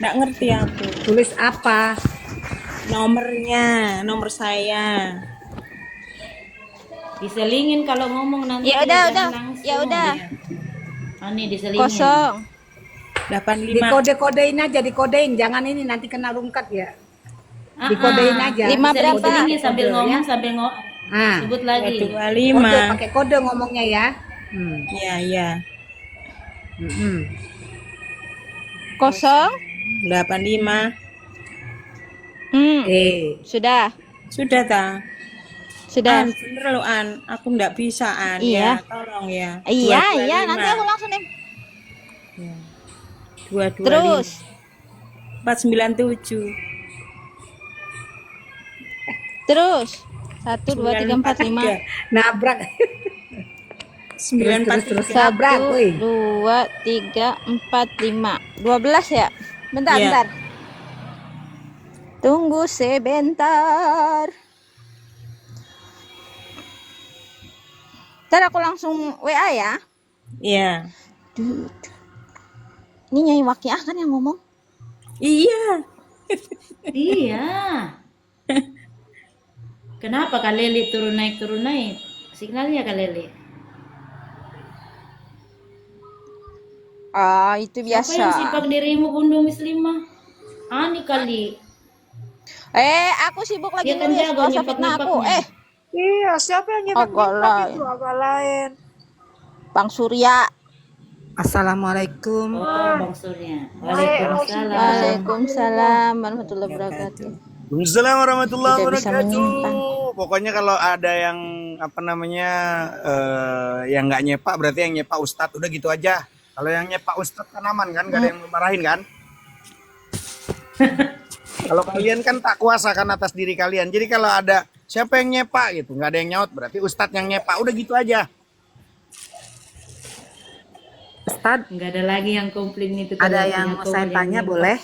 Nggak ngerti aku. Tulis apa? Nomornya, nomor saya. Diselingin kalau ngomong nanti. Ya udah. langsung. Ya udah. Ini diselingin. 0. 85. Dikode-kodein aja, dikodein. Jangan ini nanti kena rungkat ya. Dikodein aja. 5 berapa? Diselingin sambil Kode, ngomong ya. sambil sebut lagi. 25. Kode, pakai kode ngomongnya ya. Iya. 0. 85. Sudah. Sudah ta? Sudah. Bener lo An, aku nggak bisa An. Iya. Ya, tolong ya. Iya, nanti aku langsung nih. 225. Terus 497. Terus 1 2 3 4 5. Nabrak. 943. Nabrak, 1 woy. 2 3 4 5. 12 ya? Bentar, Iya. bentar. Tunggu sebentar. Ntar aku langsung WA ya. Iya. Duh, ini Nyai Wakiah kan yang ngomong? Iya. Iya. Kenapa Kak Leli turun naik signalnya Kak Leli? Ah, itu Siapa yang biasa. sibuk dirimu Bunda Muslimah? Ani kali. Aku sibuk lagi Dia kan nulis, jago gak usah fitnah aku. nyepak-nyepaknya. Iya, siapa yang Agak nyepak-nyepak lain. itu? Agak lain. Bang Surya. Assalamualaikum. Oh, Bang Surya. Waalaikumsalam. Waalaikumsalam warahmatullahi wabarakatuh. Waalaikumsalam warahmatullahi Tidak bisa menyimpang. wabarakatuh. Pokoknya kalau ada yang apa namanya yang nggak nyepak berarti yang nyepak Ustadz, udah gitu aja. Kalau yang nyepak Ustadz kan aman kan, nggak ada yang marahin kan? Kalau kalian kan tak kuasa kan atas diri kalian. Jadi kalau ada siapa yang nyepak gitu, nggak ada yang nyaut berarti Ustadz yang nyepak, udah gitu aja. Ustad, Enggak ada lagi yang komplain itu. ada kalau yang punya mau saya komplain tanya ini. boleh?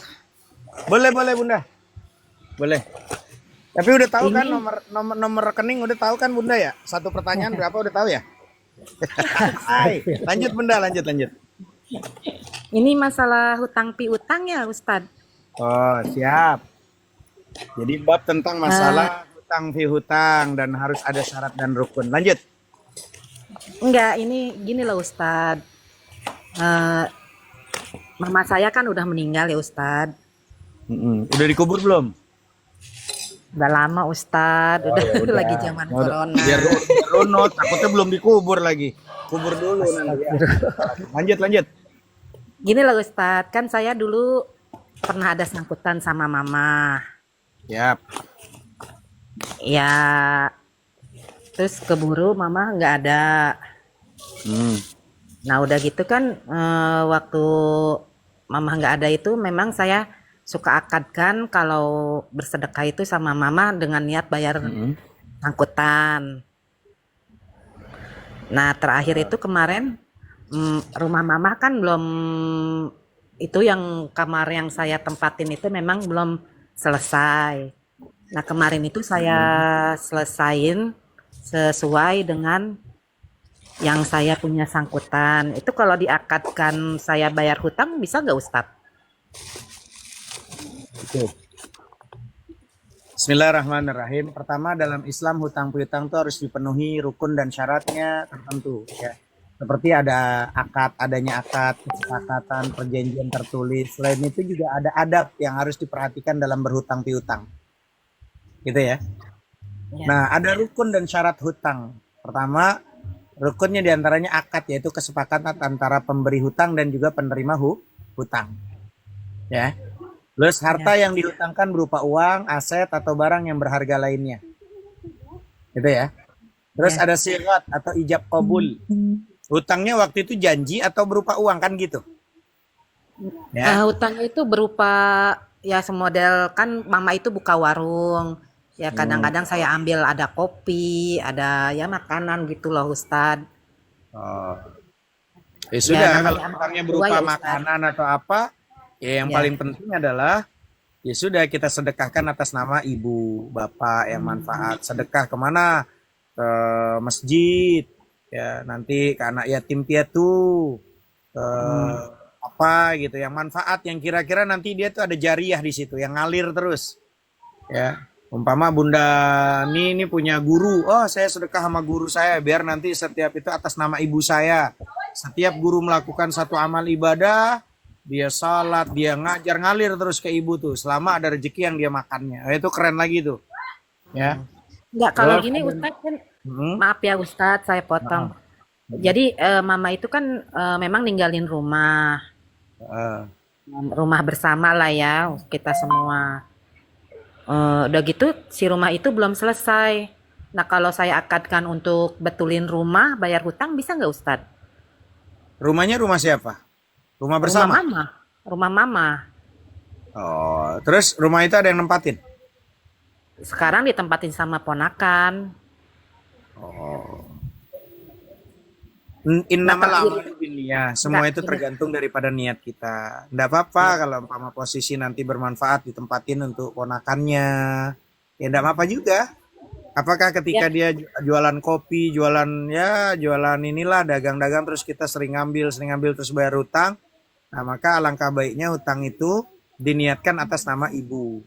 Boleh Bunda. Boleh. Tapi udah tahu kan nomor rekening udah tahu kan Bunda ya? Satu pertanyaan berapa udah tahu ya? Hai, lanjut Bunda, lanjut. Ini masalah hutang piutang ya Ustad? Oh, siap. Jadi bab tentang masalah hutang hutang dan harus ada syarat dan rukun. Lanjut. Enggak, ini gini loh Ustad. Mama saya kan udah meninggal ya Ustad. Udah dikubur belum? Udah lama Ustad, udah ya udah. lagi zaman Ya udah. corona. Biar runut, takutnya belum dikubur lagi. Kubur dulu nanti. Ya. Lanjut. Gini loh Ustad, kan saya dulu pernah ada sangkutan sama mama. Siap. Ya, terus keburu mama nggak ada. Nah udah gitu kan waktu mama nggak ada itu memang saya suka akadkan kalau bersedekah itu sama mama dengan niat bayar angkutan. Nah terakhir itu kemarin rumah mama kan belum, itu yang kamar yang saya tempatin itu memang belum selesai. Nah kemarin itu saya selesain sesuai dengan yang saya punya sangkutan. Itu kalau diakadkan saya bayar hutang bisa nggak Ustadz? Bismillahirrahmanirrahim. Pertama, dalam Islam hutang piutang itu harus dipenuhi rukun dan syaratnya tertentu ya. Seperti adanya akad, kesepakatan, perjanjian tertulis. Selain itu juga ada adab yang harus diperhatikan dalam berhutang piutang. Gitu ya. Nah, ada rukun dan syarat hutang. Pertama, rukunnya diantaranya akad, yaitu kesepakatan antara pemberi hutang dan juga penerima hutang. Ya. Plus harta yang dihutangkan berupa uang, aset, atau barang yang berharga lainnya. Gitu ya. Terus ada sirat atau ijab qabul. Hutangnya waktu itu janji atau berupa uang kan gitu. Ya. Hutangnya itu berupa ya semodel kan mama itu buka warung. Ya kadang-kadang saya ambil ada kopi, ada ya makanan gitu loh Ustadz. Oh. Ya sudah, kalau namanya hutangnya orang berupa tua ya, Ustaz. makanan atau apa, ya yang paling penting adalah ya sudah kita sedekahkan atas nama ibu, bapak yang manfaat. Sedekah kemana? Ke masjid, ya nanti ke anak yatim piatu, ke apa gitu, yang manfaat, yang kira-kira nanti dia tuh ada jariah di situ, yang ngalir terus. Ya, umpama Bunda ini punya guru, oh saya sedekah sama guru saya biar nanti setiap itu atas nama ibu saya. Setiap guru melakukan satu amal ibadah, dia salat, dia ngajar, ngalir terus ke ibu tuh selama ada rezeki yang dia makannya. Itu keren lagi tuh. Ya. Enggak, kalau gini Ustadz kan maaf ya Ustadz saya potong. Jadi mama itu kan memang ninggalin rumah. Rumah bersama lah ya kita semua. Udah gitu si rumah itu belum selesai. Nah kalau saya akadkan untuk betulin rumah, bayar hutang bisa nggak Ustadz? Rumahnya rumah siapa? Rumah bersama? Rumah mama. Oh, terus rumah itu ada yang nempatin? Sekarang ditempatin sama ponakan. Oh. Innamal a'malu binniyah. Semua itu tergantung daripada niat kita. Nggak apa-apa kalau umpama posisi nanti bermanfaat ditempatin untuk ponakannya. Ya nggak apa-apa juga. Apakah ketika dia jualan kopi, jualan inilah dagang-dagang terus kita sering ngambil terus bayar utang. Nah, maka alangkah baiknya utang itu diniatkan atas nama ibu.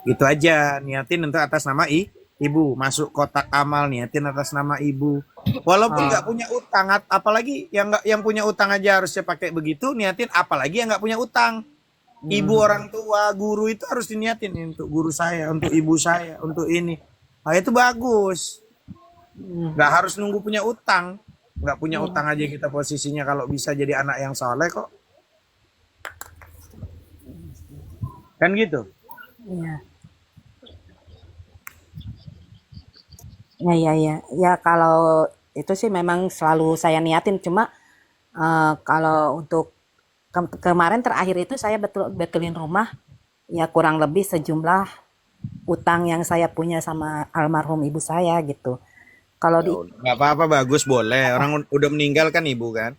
Gitu aja, niatin untuk atas nama ibu. Masuk kotak amal niatin atas nama ibu. Walaupun nggak punya utang, apalagi yang punya utang aja harusnya pakai begitu, niatin apalagi yang nggak punya utang. Ibu, orang tua, guru itu harus diniatin untuk guru saya, untuk ibu saya, untuk ini. Nah, itu bagus. Nggak harus nunggu punya utang. Nggak punya utang aja kita posisinya kalau bisa jadi anak yang soleh kok. Kan gitu. Iya. Ya kalau itu sih memang selalu saya niatin, cuma kalau untuk kemarin terakhir itu saya betulin rumah, ya kurang lebih sejumlah utang yang saya punya sama almarhum ibu saya gitu. Kalau di Nggak apa-apa, bagus, boleh. Orang udah meninggal kan ibu kan.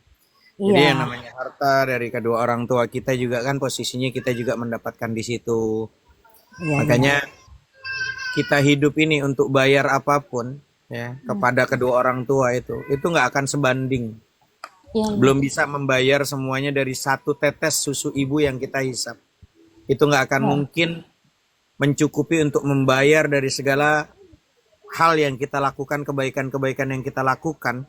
Jadi yang iya, namanya harta dari kedua orang tua kita juga kan posisinya kita juga mendapatkan di situ. iya, Makanya kita hidup ini untuk bayar apapun ya kepada kedua orang tua itu nggak akan sebanding. iya, Belum bisa membayar semuanya dari satu tetes susu ibu yang kita hisap. Itu nggak akan mungkin mencukupi untuk membayar dari segala hal yang kita lakukan, kebaikan-kebaikan yang kita lakukan.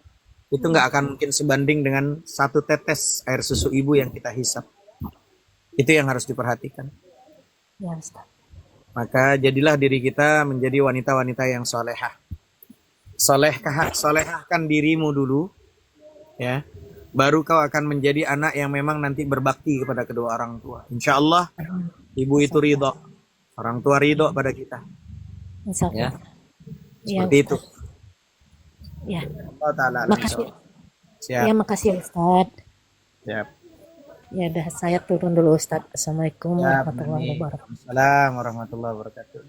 Itu nggak akan mungkin sebanding dengan satu tetes air susu ibu yang kita hisap. Itu yang harus diperhatikan. iya, Ustaz. Maka jadilah diri kita menjadi wanita-wanita yang solehah. Solehahkan dirimu dulu, ya. Baru kau akan menjadi anak yang memang nanti berbakti kepada kedua orang tua. Insya Allah, ibu itu ridho, orang tua ridho pada kita. Insya Ya, Allah. Iya, seperti itu. Ustaz. Ya, Allah Ta'ala. makasih. Siap. Ya, makasih Ustaz. Siap. Ya udah, saya turun dulu Ustaz. Assalamualaikum Siap. warahmatullahi wabarakatuh. Waalaikumsalam warahmatullahi wabarakatuh.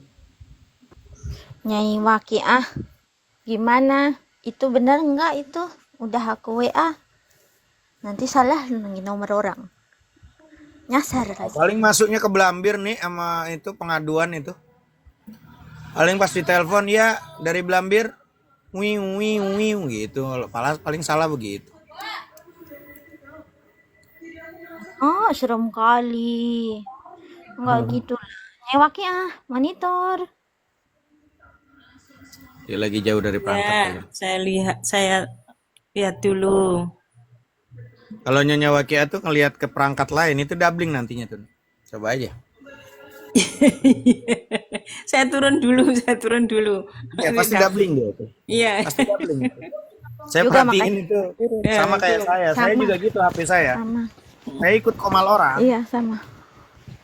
Nyai Wakiah, gimana? Itu benar nggak itu? Udah aku WA. Nanti salah nunggu nomor orang. Nyasar aja. Paling masuknya ke Blambir nih sama itu pengaduan itu. Paling pas ditelepon ya dari Blambir, wiu gitu. Paling salah begitu. Oh, serem kali. Enggak gitu lah. Nyai Wakiah, monitor. Dia lagi jauh dari perangkat. Ya, saya lihat dulu. Kalau Nyonya Wakia tuh ngelihat ke perangkat lain itu doubling nantinya tuh. Coba aja. Saya turun dulu. Ya pasti doubling dia tuh. Iya. Pasti doubling. Saya Juga perhatiin makanya. itu sama kayak saya. Saya Sama. juga gitu HP saya. Sama. Saya ikut komal orang. Iya, sama.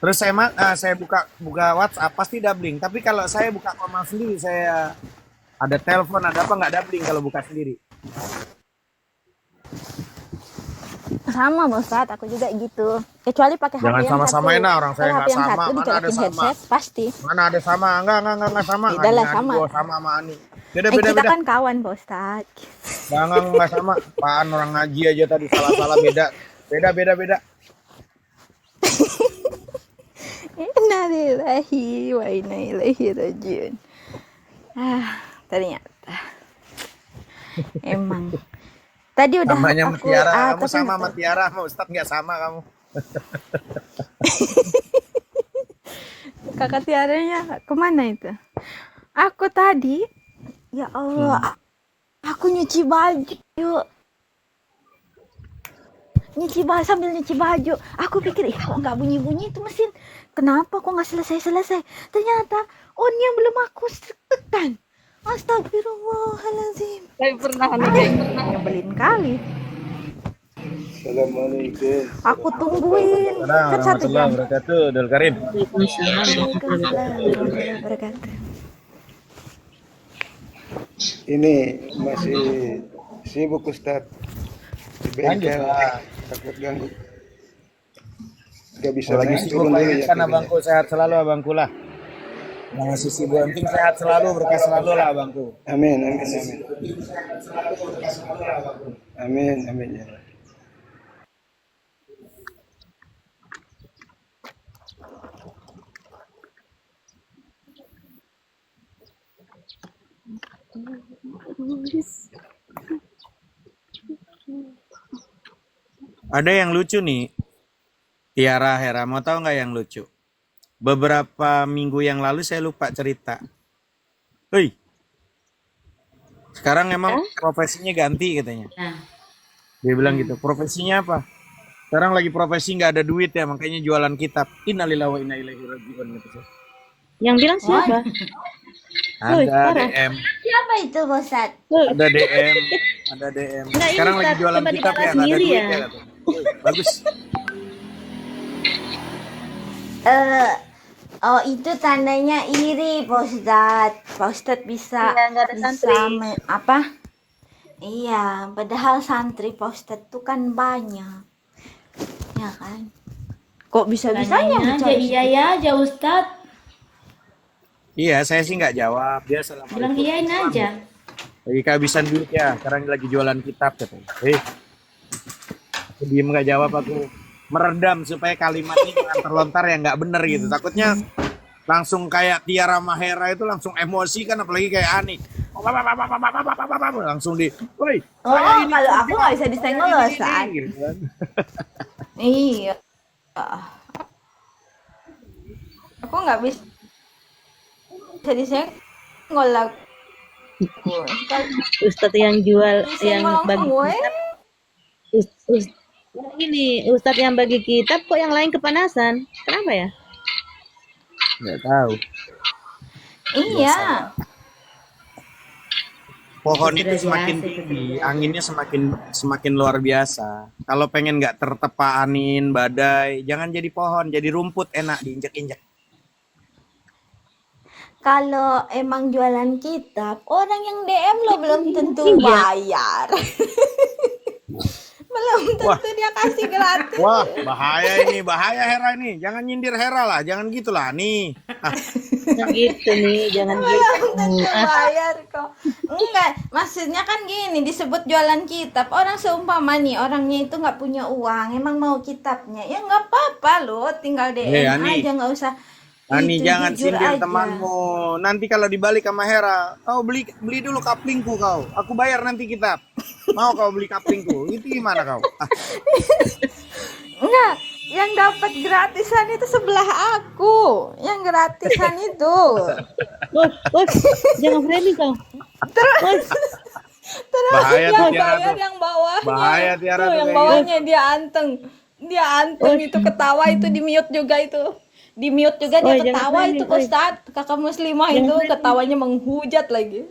Terus saya buka WhatsApp pasti doubling. Tapi kalau saya buka komal sendiri, saya ada telepon ada apa nggak doubling kalau buka sendiri. Sama, Bang Ustaz. Aku juga gitu. Kecuali pakai HP Jangan yang sama-samain satu. lah, orang saya Kalau nggak HP yang sama. satu Mana ada dicolokin sama? headset, pasti. Mana ada sama? Enggak sama. Tidak lah, Ani, sama. gua sama Ani. Kita Beda. kan kawan, Bang Ustaz. Enggak sama. Apaan orang ngaji aja tadi salah beda. Beda. Innalillahi wa inna ilaihi rajiun. Ternyata. Emang. Tadi udah Namanya aku Mutiara, kamu tapi sama nggak sama tahu. Tiara, sama Ustadz nggak sama kamu. Kakak Tiaranya kemana itu? Aku tadi, ya Allah, aku nyuci baju. Sambil nyuci baju. Aku pikir, kok nggak bunyi-bunyi itu mesin. Kenapa kok nggak selesai? Ternyata on-nya belum aku tekan. Astagfirullahaladzim. Saya pernah nih. Nyebelin kali. Assalamualaikum. Aku tungguin. Kan 1 jam. wabarakatuh, Dul Karim. Waalaikumsalam warahmatullahi wabarakatuh. Ini masih sibuk Ustadz. Di bengkel. Takut ganggu. Gak bisa Lagi naik, sibuk turun dulu lagi ya. kan abangku, sehat selalu abangku lah. Jangan sibuk, yang penting sehat selalu, berkah selalu lah abangku. Amin. Ya. Ada yang lucu nih. Tiara, Hera, mau tahu nggak yang lucu? Beberapa minggu yang lalu saya lupa cerita. Hei, sekarang emang profesinya ganti katanya. Nah, Dia bilang gitu, profesinya apa? Sekarang lagi profesi nggak ada duit ya, makanya jualan kitab. Innalillahi wa inna ilaihi raji'un gitu. yang bilang siapa? Ada DM, Siapa itu Bosat? ada DM, ada DM. Nggak, ini Sekarang lagi Ustaz, jualan coba kitab dikelas ya, nggak ada sendiri duit ya. ya katanya. Bagus. Oh itu tandanya iri Pak Ustadz. Pak Ustadz bisa Iya, nggak ada santri. apa? Iya, padahal santri Pak Ustadz tuh kan banyak. Ya kan? Kok bisa-bisanya Tanyain aja, bicara iya ya aja Ustadz. Iya, saya sih nggak jawab. Dia Bilang assalamualaikum. iyain aja. Lagi kehabisan duit ya, sekarang lagi jualan kitab katanya. Aku diem nggak jawab, aku meredam supaya kalimat ini jangan terlontar yang nggak bener gitu. Takutnya langsung kayak Tiara Mahera itu langsung emosi kan, apalagi kayak Ani. Langsung di, woi. Oh, kalau aku nggak bisa disenggol loh saat. Gitu kan. Iya. Aku nggak bisa disenggol lah. Ustadz yang jual, yang Disenggol bagi gue. ini Ustadz yang bagi kitab kok yang lain kepanasan? Kenapa ya? Nggak tahu. Iya. Pohon Sudah itu semakin biasa itu. tinggi, anginnya semakin luar biasa. Kalau pengen nggak tertepa angin, badai, jangan jadi pohon, jadi rumput enak diinjak-injak. Kalau emang jualan kitab, orang yang DM lo belum tentu bayar. Belum tentu dia kasih gratis. Wah, bahaya ini, bahaya Hera ini. Jangan nyindir Hera lah, jangan gitulah nih. Jangan gitu nih, jangan gitu. Belum tentu bayar kok. Enggak, maksudnya kan gini, disebut jualan kitab. Orang seumpama nih, orangnya itu nggak punya uang, emang mau kitabnya. Ya nggak apa-apa loh, tinggal DM Ani. aja, nggak usah. Ani Itu jangan jujur sindir aja. temanmu. Nanti kalau dibalik sama Hera, kau beli dulu kaplingku kau. Aku bayar nanti kitab. Mau kau beli kaplingku? Itu gimana kau? Enggak, yang dapat gratisan itu sebelah aku. Yang gratisan itu. Woi, jangan berani kau. Terus Bahaya tuh yang Tiara bayar tuh. yang bawahnya. Bahaya Tiara Tuh, tuh yang kayak bawahnya dia anteng. Dia anteng itu ketawa itu di mute juga itu. Di mute juga dia Oi, jangan ketawa berani, itu oi. Ustadz. Kakak muslimah Jangan itu berani. ketawanya menghujat lagi.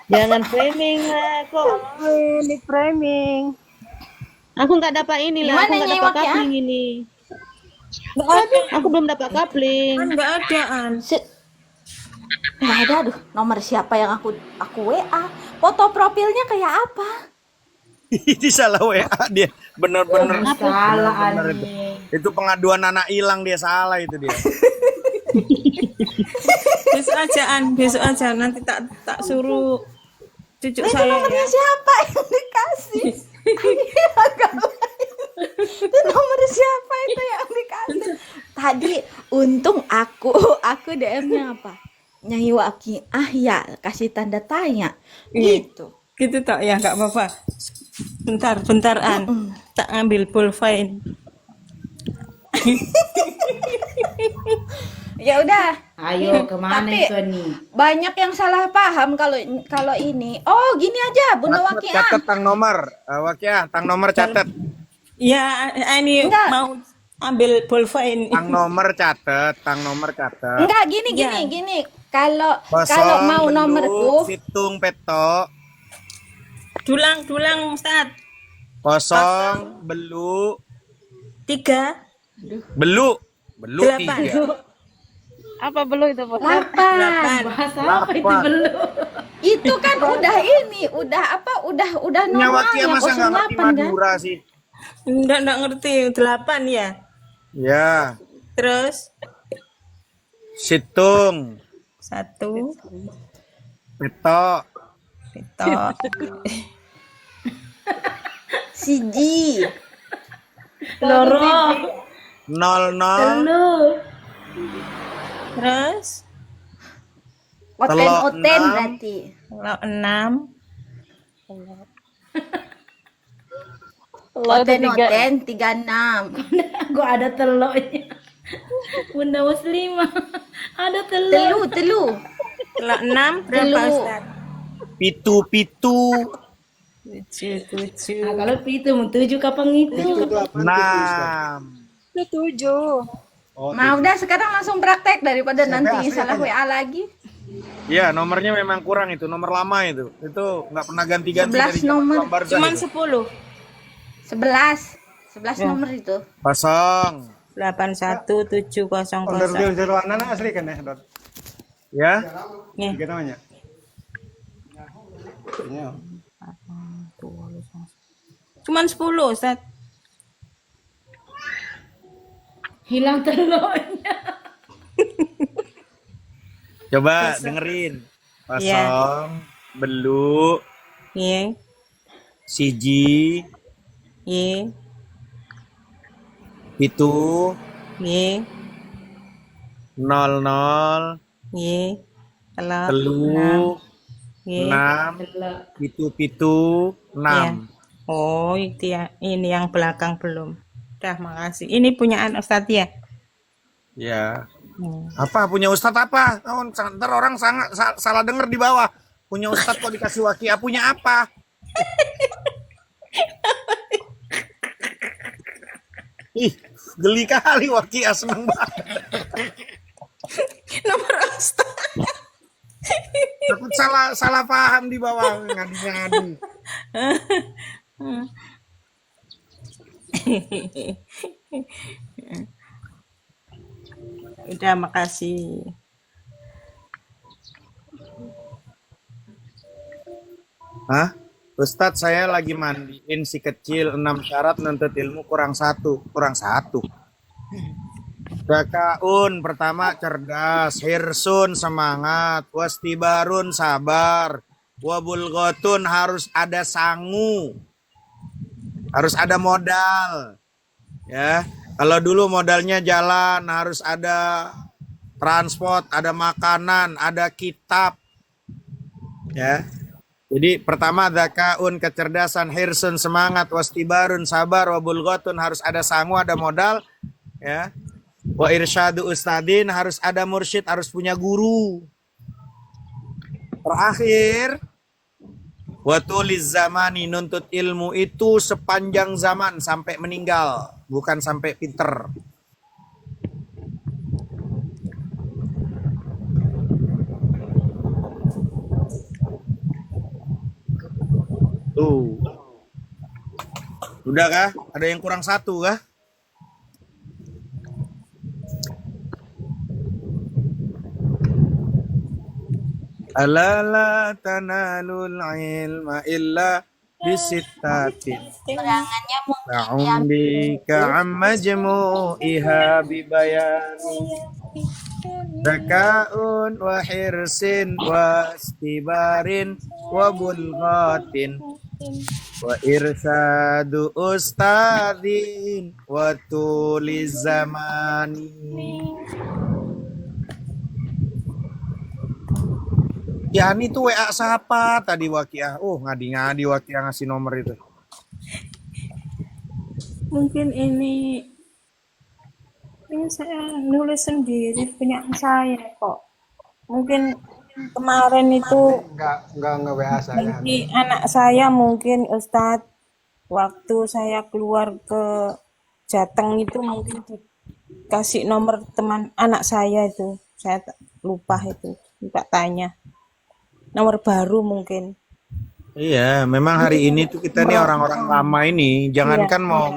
Jangan framing lah kok. Di framing. Aku nggak dapat ini lah, aku Gimana, nggak Nyai dapat Waki, ah? kapling ini. Nggak ada. Aku belum dapat kapling. Kan nggak ada An. Nggak ada, aduh. Nomor siapa yang aku WA? Foto profilnya kayak apa? Ini salah WA dia. Bener-bener Salah bener itu. Itu pengaduan anak hilang dia, salah itu dia. Besok aja An, besok aja nanti tak suruh cucu Itu saya nomornya ya. siapa yang dikasih? Itu nomor siapa itu yang dikasih? Tadi untung aku DM-nya apa? Nyai Waki, ya kasih tanda tanya. Gitu. Gitu tak ya nggak apa-apa. Bentar An, tak ambil pulpen. Ya udah. Ayo kemana Tapi itu nih? banyak yang salah paham kalau ini. Oh, gini aja, Bunda Waki. Catat tang nomor. Wakia, tang nomor catat. Ya, ini Enggak. mau ambil pulpen. Tang nomor catat, tang nomor catat. Enggak, gini. Kalau mau belu, nomorku, hitung peto. Dulang Ustaz. Kosong, belu, 3, belu 8. 3. Apa belum itu, Bos? 8. Bahasa apa itu belum? Itu kan udah ini, udah normal Nyawakia ya, masa nggak ngerti 08 kan? Madura sih? Enggak ngerti. 8 ya. Ya, Terus situng, 1, peto, Siji. Loro. 00, Telu. terus Oten-oten enam. berarti. Telur 6. Oten-oten 36. Kok ada telurnya? Bunda Muslimah. Ada telur. Telu. Telur 6 berapa Telu. Ustaz? Pitu. 7. Kalau itu mau 7 kapan itu? Itu apa? Enam. Itu 7. Nah, udah sekarang langsung praktek daripada nanti salah WA lagi. Iya, nomornya memang kurang itu, nomor lama itu. Itu nggak pernah ganti-ganti 11 dari zaman nomor. Bang Barzah Cuman itu. 10. 11 nomor itu. Kosong. 81700. Onderdil anak asli kan ya, Dot? Ya. Nih. Gitu namanya. Iya. Cuman 10 Ustaz. Hilang telurnya. Coba dengerin. Kosong, belu, Iya. siji, Iya. pitu, Iya. 00, Iya. Telur telu, Iya. 6, pitu, 6. Oh, itu ya. Ini yang belakang belum. Dah, makasih. Ini punyaan Ustaz ya? Ya. Apa punya Ustadz apa? Oh, ntar orang salah denger di bawah. Punya Ustadz kok dikasih wakia? Punya apa? Ih, geli kali wakia, seneng banget. Nomor Ustaz. Takut salah paham di bawah, ngadi-ngadi. Udah, makasih. Hah? Ustadz, saya lagi mandiin si kecil 6 syarat nuntut ilmu kurang 1. Dakaun pertama cerdas, hirsun semangat, wastibarun sabar, wabulgotun harus ada sangu, harus ada modal. Ya, kalau dulu modalnya jalan, harus ada transport, ada makanan, ada kitab. Ya. Jadi pertama dzakaun kecerdasan, hirsun semangat, wastibarun sabar, wabulgotun harus ada sangu, ada modal, ya. Wa irsyadu ustadin harus ada mursyid, harus punya guru. Terakhir, wa tuliz zamani nuntut ilmu itu sepanjang zaman sampai meninggal, bukan sampai pinter. Tuh. Udah kah? Ada yang kurang 1 kah? Ala la tanalul ilma illa bisittatin. Perangannya mungkin ya. Ta'umbika amma jmu'iha bibayani. Zaka'un wa hirsin wa istibarin wa bulghatin wa irsadu ustadin wa tuliz zamani. Ya ini tuh WA siapa tadi Wakia? Oh, ngadi-ngadi Wakia ngasih nomor itu. Mungkin ini saya nulis sendiri punya saya kok. Mungkin kemarin itu Enggak WA saya. bagi anak saya mungkin Ustadz, waktu saya keluar ke Jateng itu mungkin dikasih nomor teman anak saya itu. Saya lupa itu. Minta tanya. Nomor baru mungkin. Iya, memang hari ini tuh kita nih orang-orang lama ini, jangankan mau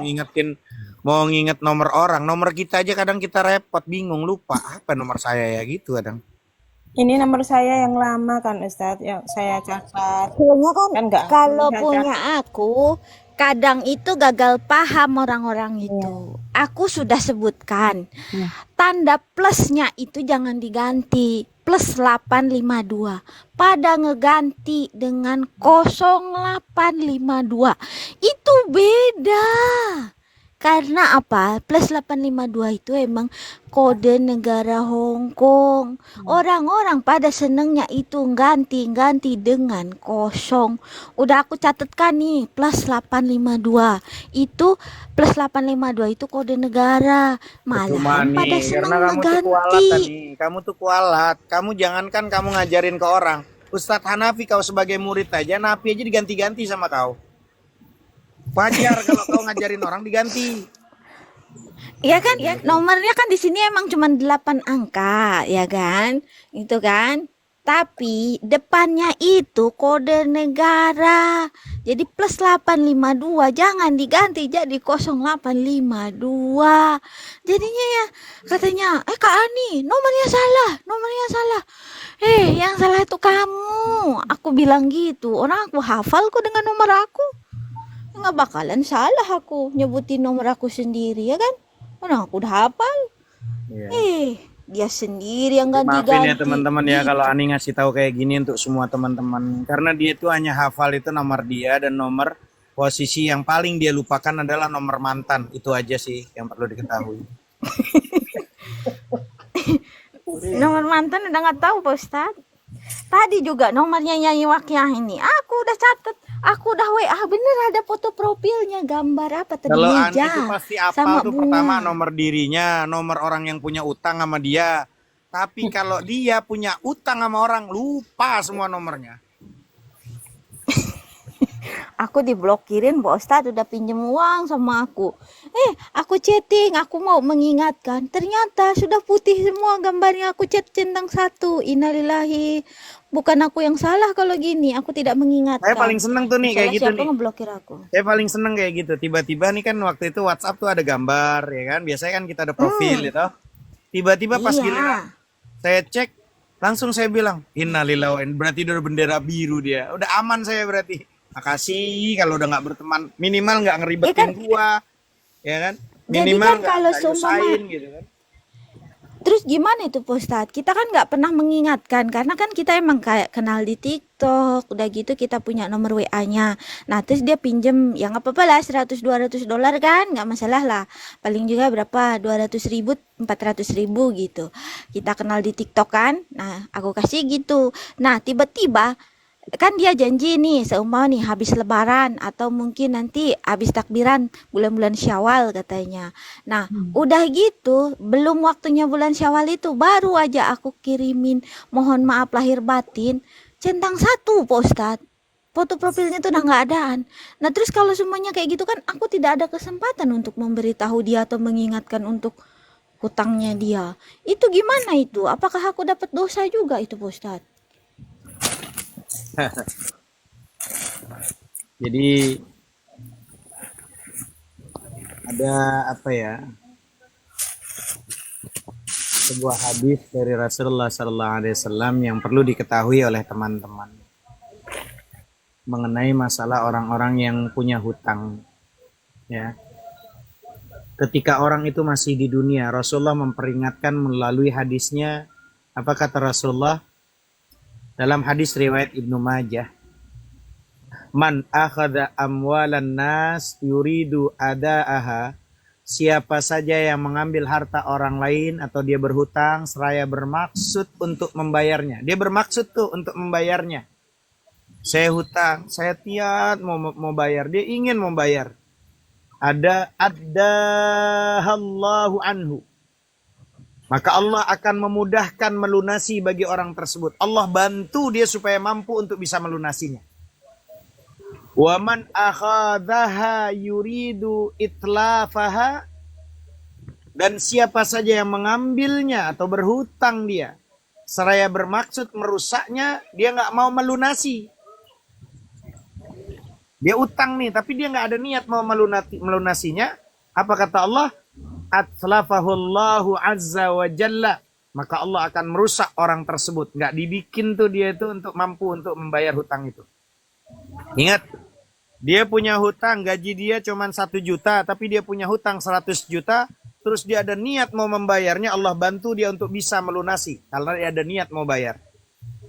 nginget nomor orang, nomor kita aja kadang kita repot, bingung, lupa apa nomor saya ya gitu kadang. Ini nomor saya yang lama kan Ustadz, yang saya catat. Soalnya kan enggak. kalau punya aku kadang itu gagal paham orang-orang itu. Aku sudah sebutkan. Tanda plusnya itu jangan diganti. Plus 852. Pada ngeganti dengan 0852. Itu beda. Karena apa? Plus 852 itu emang kode negara Hong Kong. Orang-orang pada senengnya itu ganti-ganti dengan kosong. Udah aku catatkan nih, plus 852. Itu plus 852 itu kode negara. Betul Malahan Mani, pada karena seneng kamu tuh kualat ngeganti. tadi. Kamu tuh kualat. Kamu jangankan kamu ngajarin ke orang. Ustadz Hanafi kau sebagai murid aja, Napi aja diganti-ganti sama kau. Wajar kalau kau ngajarin orang diganti. Iya kan? Ya, nomornya kan di sini emang cuma 8 angka, ya kan? Itu kan? Tapi depannya itu kode negara. Jadi plus 852 jangan diganti jadi 0852. Jadinya ya katanya, Kak Ani, nomornya salah, nomornya salah. Yang salah itu kamu. Aku bilang gitu. Orang aku hafal kok dengan nomor aku. Nggak bakalan salah aku nyebutin nomor aku sendiri, ya kan? Orang aku udah hafal. Iya. Dia sendiri yang Maafin ganti-ganti. ya teman-teman ya Gitu. kalau Ani ngasih tahu kayak gini untuk semua teman-teman. Karena dia itu hanya hafal itu nomor dia dan nomor posisi yang paling dia lupakan adalah nomor mantan. Itu aja sih yang perlu diketahui. Nomor mantan udah nggak tahu Pak Ustadz. Tadi juga nomornya Nyai Wakiah ini. Aku udah catat. Aku udah WA. Bener ada foto profilnya. Gambar apa tadi? Kalau Ani Meja itu pasti sama apal tuh bunga. pertama nomor dirinya, nomor orang yang punya utang sama dia. Tapi kalau dia punya utang sama orang, lupa semua nomornya. Aku diblokirin Pak Ustadz udah pinjem uang sama aku. Aku chatting, aku mau mengingatkan. Ternyata sudah putih semua gambarnya. Aku chat centang satu. Innalillahi. Bukan aku yang salah kalau gini. Aku tidak mengingatkan. Saya paling seneng tuh nih kayak Salah gitu siapa nih. ngeblokir aku? Saya paling seneng kayak gitu. Tiba-tiba nih kan waktu itu WhatsApp tuh ada gambar ya kan. Biasanya kan kita ada profil gitu. Tiba-tiba pas giliran saya cek, langsung saya bilang, innalillahi wa inna, berarti udah bendera biru dia. Udah aman saya berarti. Makasih kalau udah nggak berteman, minimal nggak ngeribetin gua, ya kan? Minimal Jadi kan kalau nggak seumpama nyusahin gitu kan. Terus gimana itu Pak Ustadz? Kita kan nggak pernah mengingatkan karena kan kita emang kayak kenal di TikTok, udah gitu kita punya nomor WA-nya. Nah terus dia pinjem, ya nggak apa-apa lah, $100-200 kan, nggak masalah lah. Paling juga berapa? 200.000, 400.000 gitu. Kita kenal di TikTok kan, nah aku kasih gitu. Nah tiba-tiba kan dia janji nih seumpama nih habis lebaran atau mungkin nanti habis takbiran bulan-bulan Syawal katanya. Nah udah gitu belum waktunya bulan Syawal itu baru aja aku kirimin mohon maaf lahir batin centang satu Pak Ustadz. Foto profilnya tuh udah nggak adaan. Nah terus kalau semuanya kayak gitu kan aku tidak ada kesempatan untuk memberitahu dia atau mengingatkan untuk hutangnya dia. Itu gimana itu? Apakah aku dapat dosa juga itu Pak Ustadz? Jadi ada apa ya? Sebuah hadis dari Rasulullah SAW yang perlu diketahui oleh teman-teman mengenai masalah orang-orang yang punya hutang. Ya, ketika orang itu masih di dunia, Rasulullah memperingatkan melalui hadisnya. Apa kata Rasulullah? Dalam hadis riwayat Ibnu Majah, man akhadha amwalan nas yuridu adaaha, siapa saja yang mengambil harta orang lain atau dia berhutang seraya bermaksud untuk membayarnya. Dia bermaksud tuh untuk membayarnya. Saya hutang, saya tiat mau bayar, dia ingin membayar. Addahallahu anhu, maka Allah akan memudahkan melunasi bagi orang tersebut. Allah bantu dia supaya mampu untuk bisa melunasinya. Wa man akhadhaha yuridu itlafaha, dan siapa saja yang mengambilnya atau berhutang dia seraya bermaksud merusaknya, dia nggak mau melunasi. Dia utang nih, tapi dia nggak ada niat mau melunasinya. Apa kata Allah? Atlafahullahu azza wa jalla, maka Allah akan merusak orang tersebut. Nggak dibikin tuh dia itu untuk mampu untuk membayar hutang itu. Ingat, dia punya hutang, gaji dia cuma 1 juta, tapi dia punya hutang 100 juta, terus dia ada niat mau membayarnya, Allah bantu dia untuk bisa melunasi karena dia ada niat mau bayar.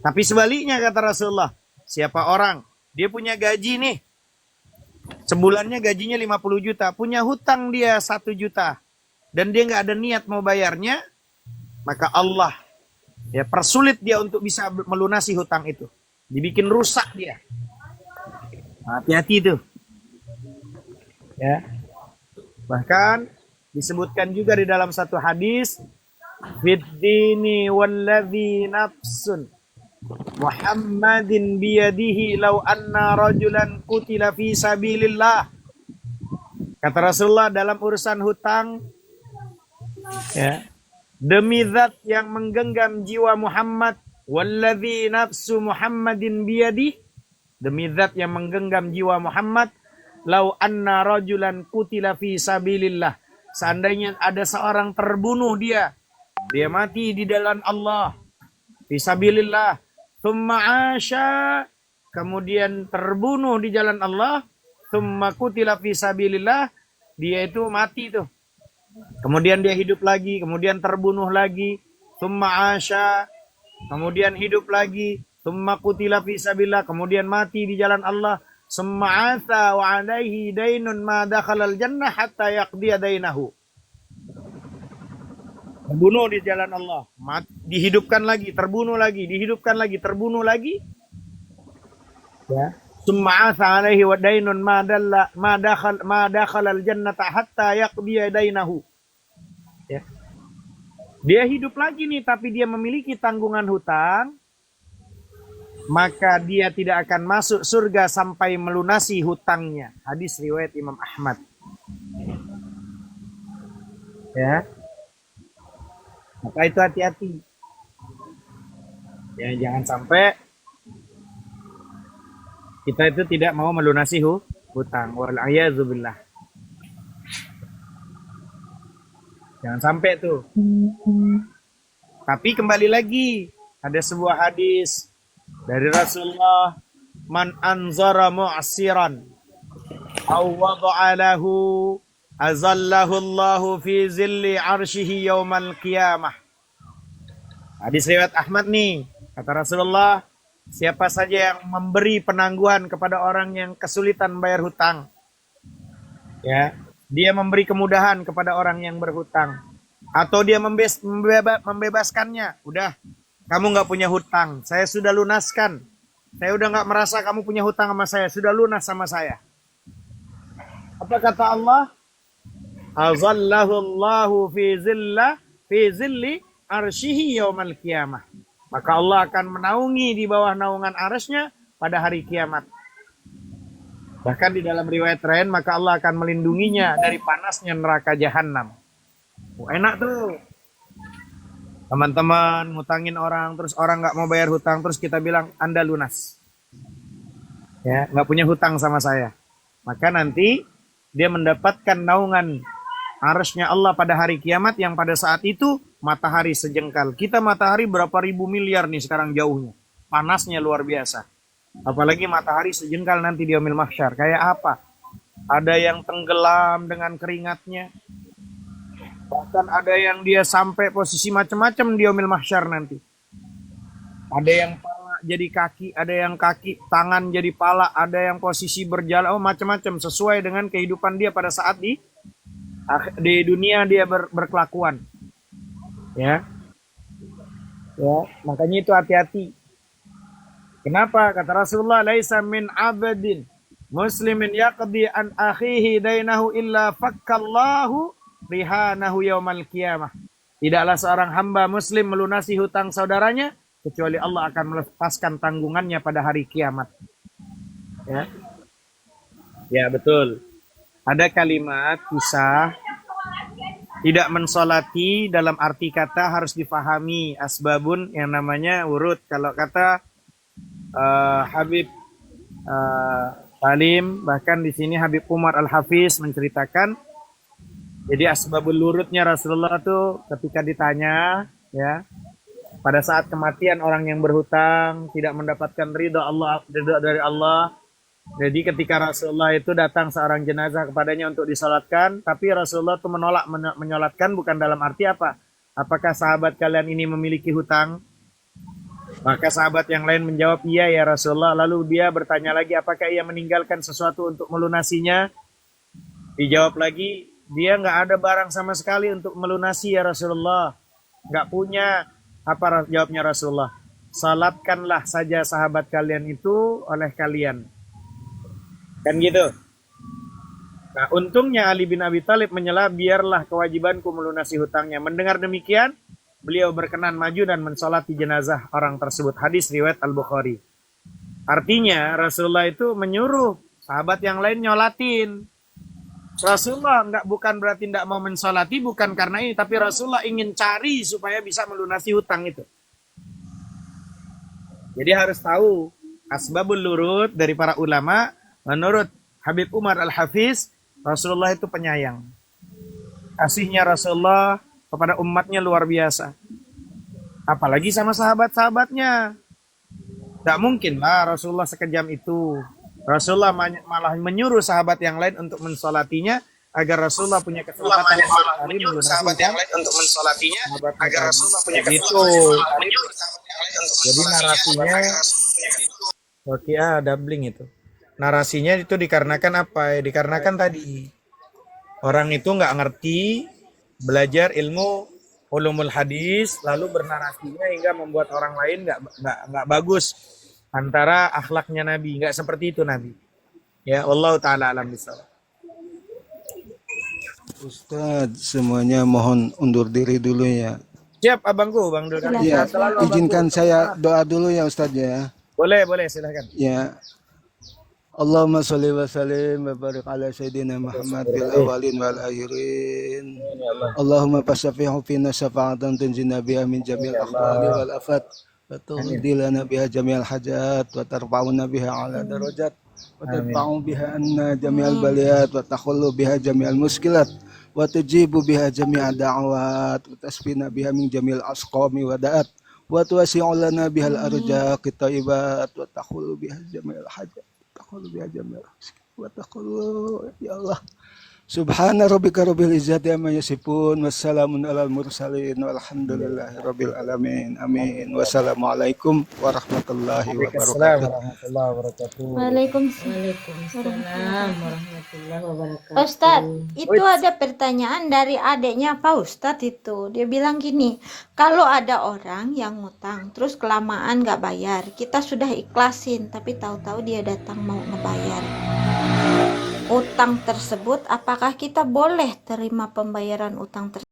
Tapi sebaliknya kata Rasulullah, siapa orang dia punya gaji nih Sebulannya gajinya 50 juta, punya hutang dia 1 juta. Dan dia nggak ada niat mau bayarnya, maka Allah ya persulit dia untuk bisa melunasi hutang itu. Dibikin rusak dia. Hati-hati itu. Ya. Bahkan disebutkan juga di dalam satu hadis, "Fiddini walladzi nafsun Muhammadin biyadihi law anna rajulan qutila fi sabilillah." Kata Rasulullah dalam urusan hutang, ya, demi zat yang menggenggam jiwa Muhammad, walladzi nafsu Muhammadin biyadihi, demi zat yang menggenggam jiwa Muhammad, law anna rajulan qutila fi sabilillah, seandainya ada seorang terbunuh dia mati di jalan Allah, fi sabilillah, thumma asya, kemudian terbunuh di jalan Allah, thumma qutila fi sabilillah, dia itu mati tuh. Kemudian dia hidup lagi, kemudian terbunuh lagi, thumma asya, kemudian hidup lagi, thumma qutila fi sabilillah, kemudian mati di jalan Allah, summa asa wa alaihi dainun ma dakhalal jannah hatta yaqdiya dainahu. Terbunuh di jalan Allah, dihidupkan lagi, terbunuh lagi, dihidupkan lagi, terbunuh lagi. Ya. Summa asa alaihi wa dainun ma dakhalal jannata hatta yaqdiya dainahu. Ya. Dia hidup lagi nih, tapi dia memiliki tanggungan hutang, maka dia tidak akan masuk surga sampai melunasi hutangnya. Hadis riwayat Imam Ahmad. Ya. Maka itu hati-hati. Ya, jangan sampai kita itu tidak mau melunasi hutang. Wal'iyadzubillah. Jangan sampai tuh. Tapi kembali lagi, ada sebuah hadis dari Rasulullah, man anzara mu'siran aw wada'a lahu azallahu Allahu fi zilli arshihi yaumal qiyamah. Hadis riwayat Ahmad nih, kata Rasulullah, siapa saja yang memberi penangguhan kepada orang yang kesulitan bayar hutang, ya, dia memberi kemudahan kepada orang yang berhutang, atau dia membebaskannya, udah, kamu nggak punya hutang, saya sudah lunaskan, saya udah nggak merasa kamu punya hutang sama saya, sudah lunas sama saya. Apa kata Allah? Azallahu Allahu fi zilli arshihi yaumal qiyamah. Maka Allah akan menaungi di bawah naungan arsy-Nya pada hari kiamat. Bahkan di dalam riwayat lain, maka Allah akan melindunginya dari panasnya neraka jahanam. Enak tuh. Teman-teman ngutangin orang, terus orang nggak mau bayar hutang, terus kita bilang Anda lunas. Ya, nggak punya hutang sama saya. Maka nanti dia mendapatkan naungan arsy-Nya Allah pada hari kiamat yang pada saat itu matahari sejengkal. Kita matahari berapa ribu miliar nih sekarang jauhnya. Panasnya luar biasa. Apalagi matahari sejengkal nanti di yaumil mahsyar. Kayak apa? Ada yang tenggelam dengan keringatnya. Bahkan ada yang dia sampai posisi macam-macam di yaumil mahsyar nanti. Ada yang pala jadi kaki, ada yang kaki, tangan jadi pala, ada yang posisi berjalan, macam-macam sesuai dengan kehidupan dia pada saat di dunia dia berkelakuan. Ya. Ya, makanya itu hati-hati. Kenapa? Kata Rasulullah, laisa min abadin muslimin yaqdi an akhihi dainahu illa fakkallahu rihanahu yaumal qiyamah. Tidaklah seorang hamba muslim melunasi hutang saudaranya kecuali Allah akan melepaskan tanggungannya pada hari kiamat. Ya. Ya, betul. Ada kalimat kisah tidak mensolati dalam arti kata harus difahami asbabun yang namanya urut. Kalau kata Habib Salim, bahkan di sini Habib Umar Al-Hafiz menceritakan, jadi asbabul urutnya Rasulullah itu ketika ditanya, ya, pada saat kematian orang yang berhutang tidak mendapatkan ridha dari Allah. Jadi ketika Rasulullah itu datang seorang jenazah kepadanya untuk disolatkan, tapi Rasulullah itu menolak menyolatkan bukan dalam arti apa? Apakah sahabat kalian ini memiliki hutang? Maka sahabat yang lain menjawab, iya ya Rasulullah. Lalu dia bertanya lagi, apakah ia meninggalkan sesuatu untuk melunasinya? Dijawab lagi, dia nggak ada barang sama sekali untuk melunasi ya Rasulullah. Nggak punya. Apa jawabnya Rasulullah? Salatkanlah saja sahabat kalian itu oleh kalian. Kan gitu. Nah, untungnya Ali bin Abi Thalib menyela, biarlah kewajibanku melunasi hutangnya. Mendengar demikian, beliau berkenan maju dan mensolati jenazah orang tersebut. Hadis riwayat Al-Bukhari. Artinya Rasulullah itu menyuruh sahabat yang lain nyolatin. Rasulullah bukan berarti tidak mau mensolati, bukan karena ini, tapi Rasulullah ingin cari supaya bisa melunasi hutang itu. Jadi harus tahu asbabul lurud dari para ulama. Menurut Habib Umar Al-Hafiz, Rasulullah itu penyayang. Kasihnya Rasulullah kepada umatnya luar biasa. Apalagi sama sahabat-sahabatnya. Tidak mungkin lah Rasulullah sekejam itu. Rasulullah malah menyuruh sahabat yang lain untuk mensolatinya agar Rasulullah punya kesempatan menyuruh sahabat yang lain untuk mensolatinya agar Rasulullah punya kesempatan Jadi narasinya oke, doubling itu. Narasinya itu dikarenakan apa? Ya, dikarenakan tadi orang itu nggak ngerti belajar ilmu ulumul hadis lalu bernarasinya hingga membuat orang lain nggak bagus antara akhlaknya Nabi, nggak seperti itu Nabi. Ya Allah taala alam bisawab. Ustadz, semuanya mohon undur diri dulu ya. Siap abangku, Bang Dul. Ya, izinkan saya doa dulu ya Ustadz ya. Boleh silahkan. Ya. Allahumma sholli wa sallim wa barik ala sayyidina Muhammad fil awalin wal akhirin. Allahumma fasyafihu fina syafa'atan tunjina biha min jamil akhwali wal afat wa tuhdilana biha jamil hajat wa tarfa'una biha ala darajat wa tadfa'u biha anna jamil baliyat wa takhullu biha jamil muskilat wa tujibu biha jamil da'awat wa tasfina biha min jamil asqami wa da'at wa tuwasi'u lana biha al-arjaq tayyibat wa takhullu biha jamil hajat. Ya Allah. Subhana rabbika rabbil izzati amma yasifun wassalamun alal mursalin walhamdulillahi rabbil alamin. Amin. Wassalamualaikum warahmatullahi wabarakatuh. Waalaikumsalam warahmatullahi wabarakatuh. Ustadz, itu ada pertanyaan dari adiknya Pak Ustadz itu. Dia bilang gini, kalau ada orang yang ngutang, terus kelamaan nggak bayar, kita sudah ikhlasin, tapi tahu-tahu dia datang mau ngebayar utang tersebut, apakah kita boleh terima pembayaran utang tersebut?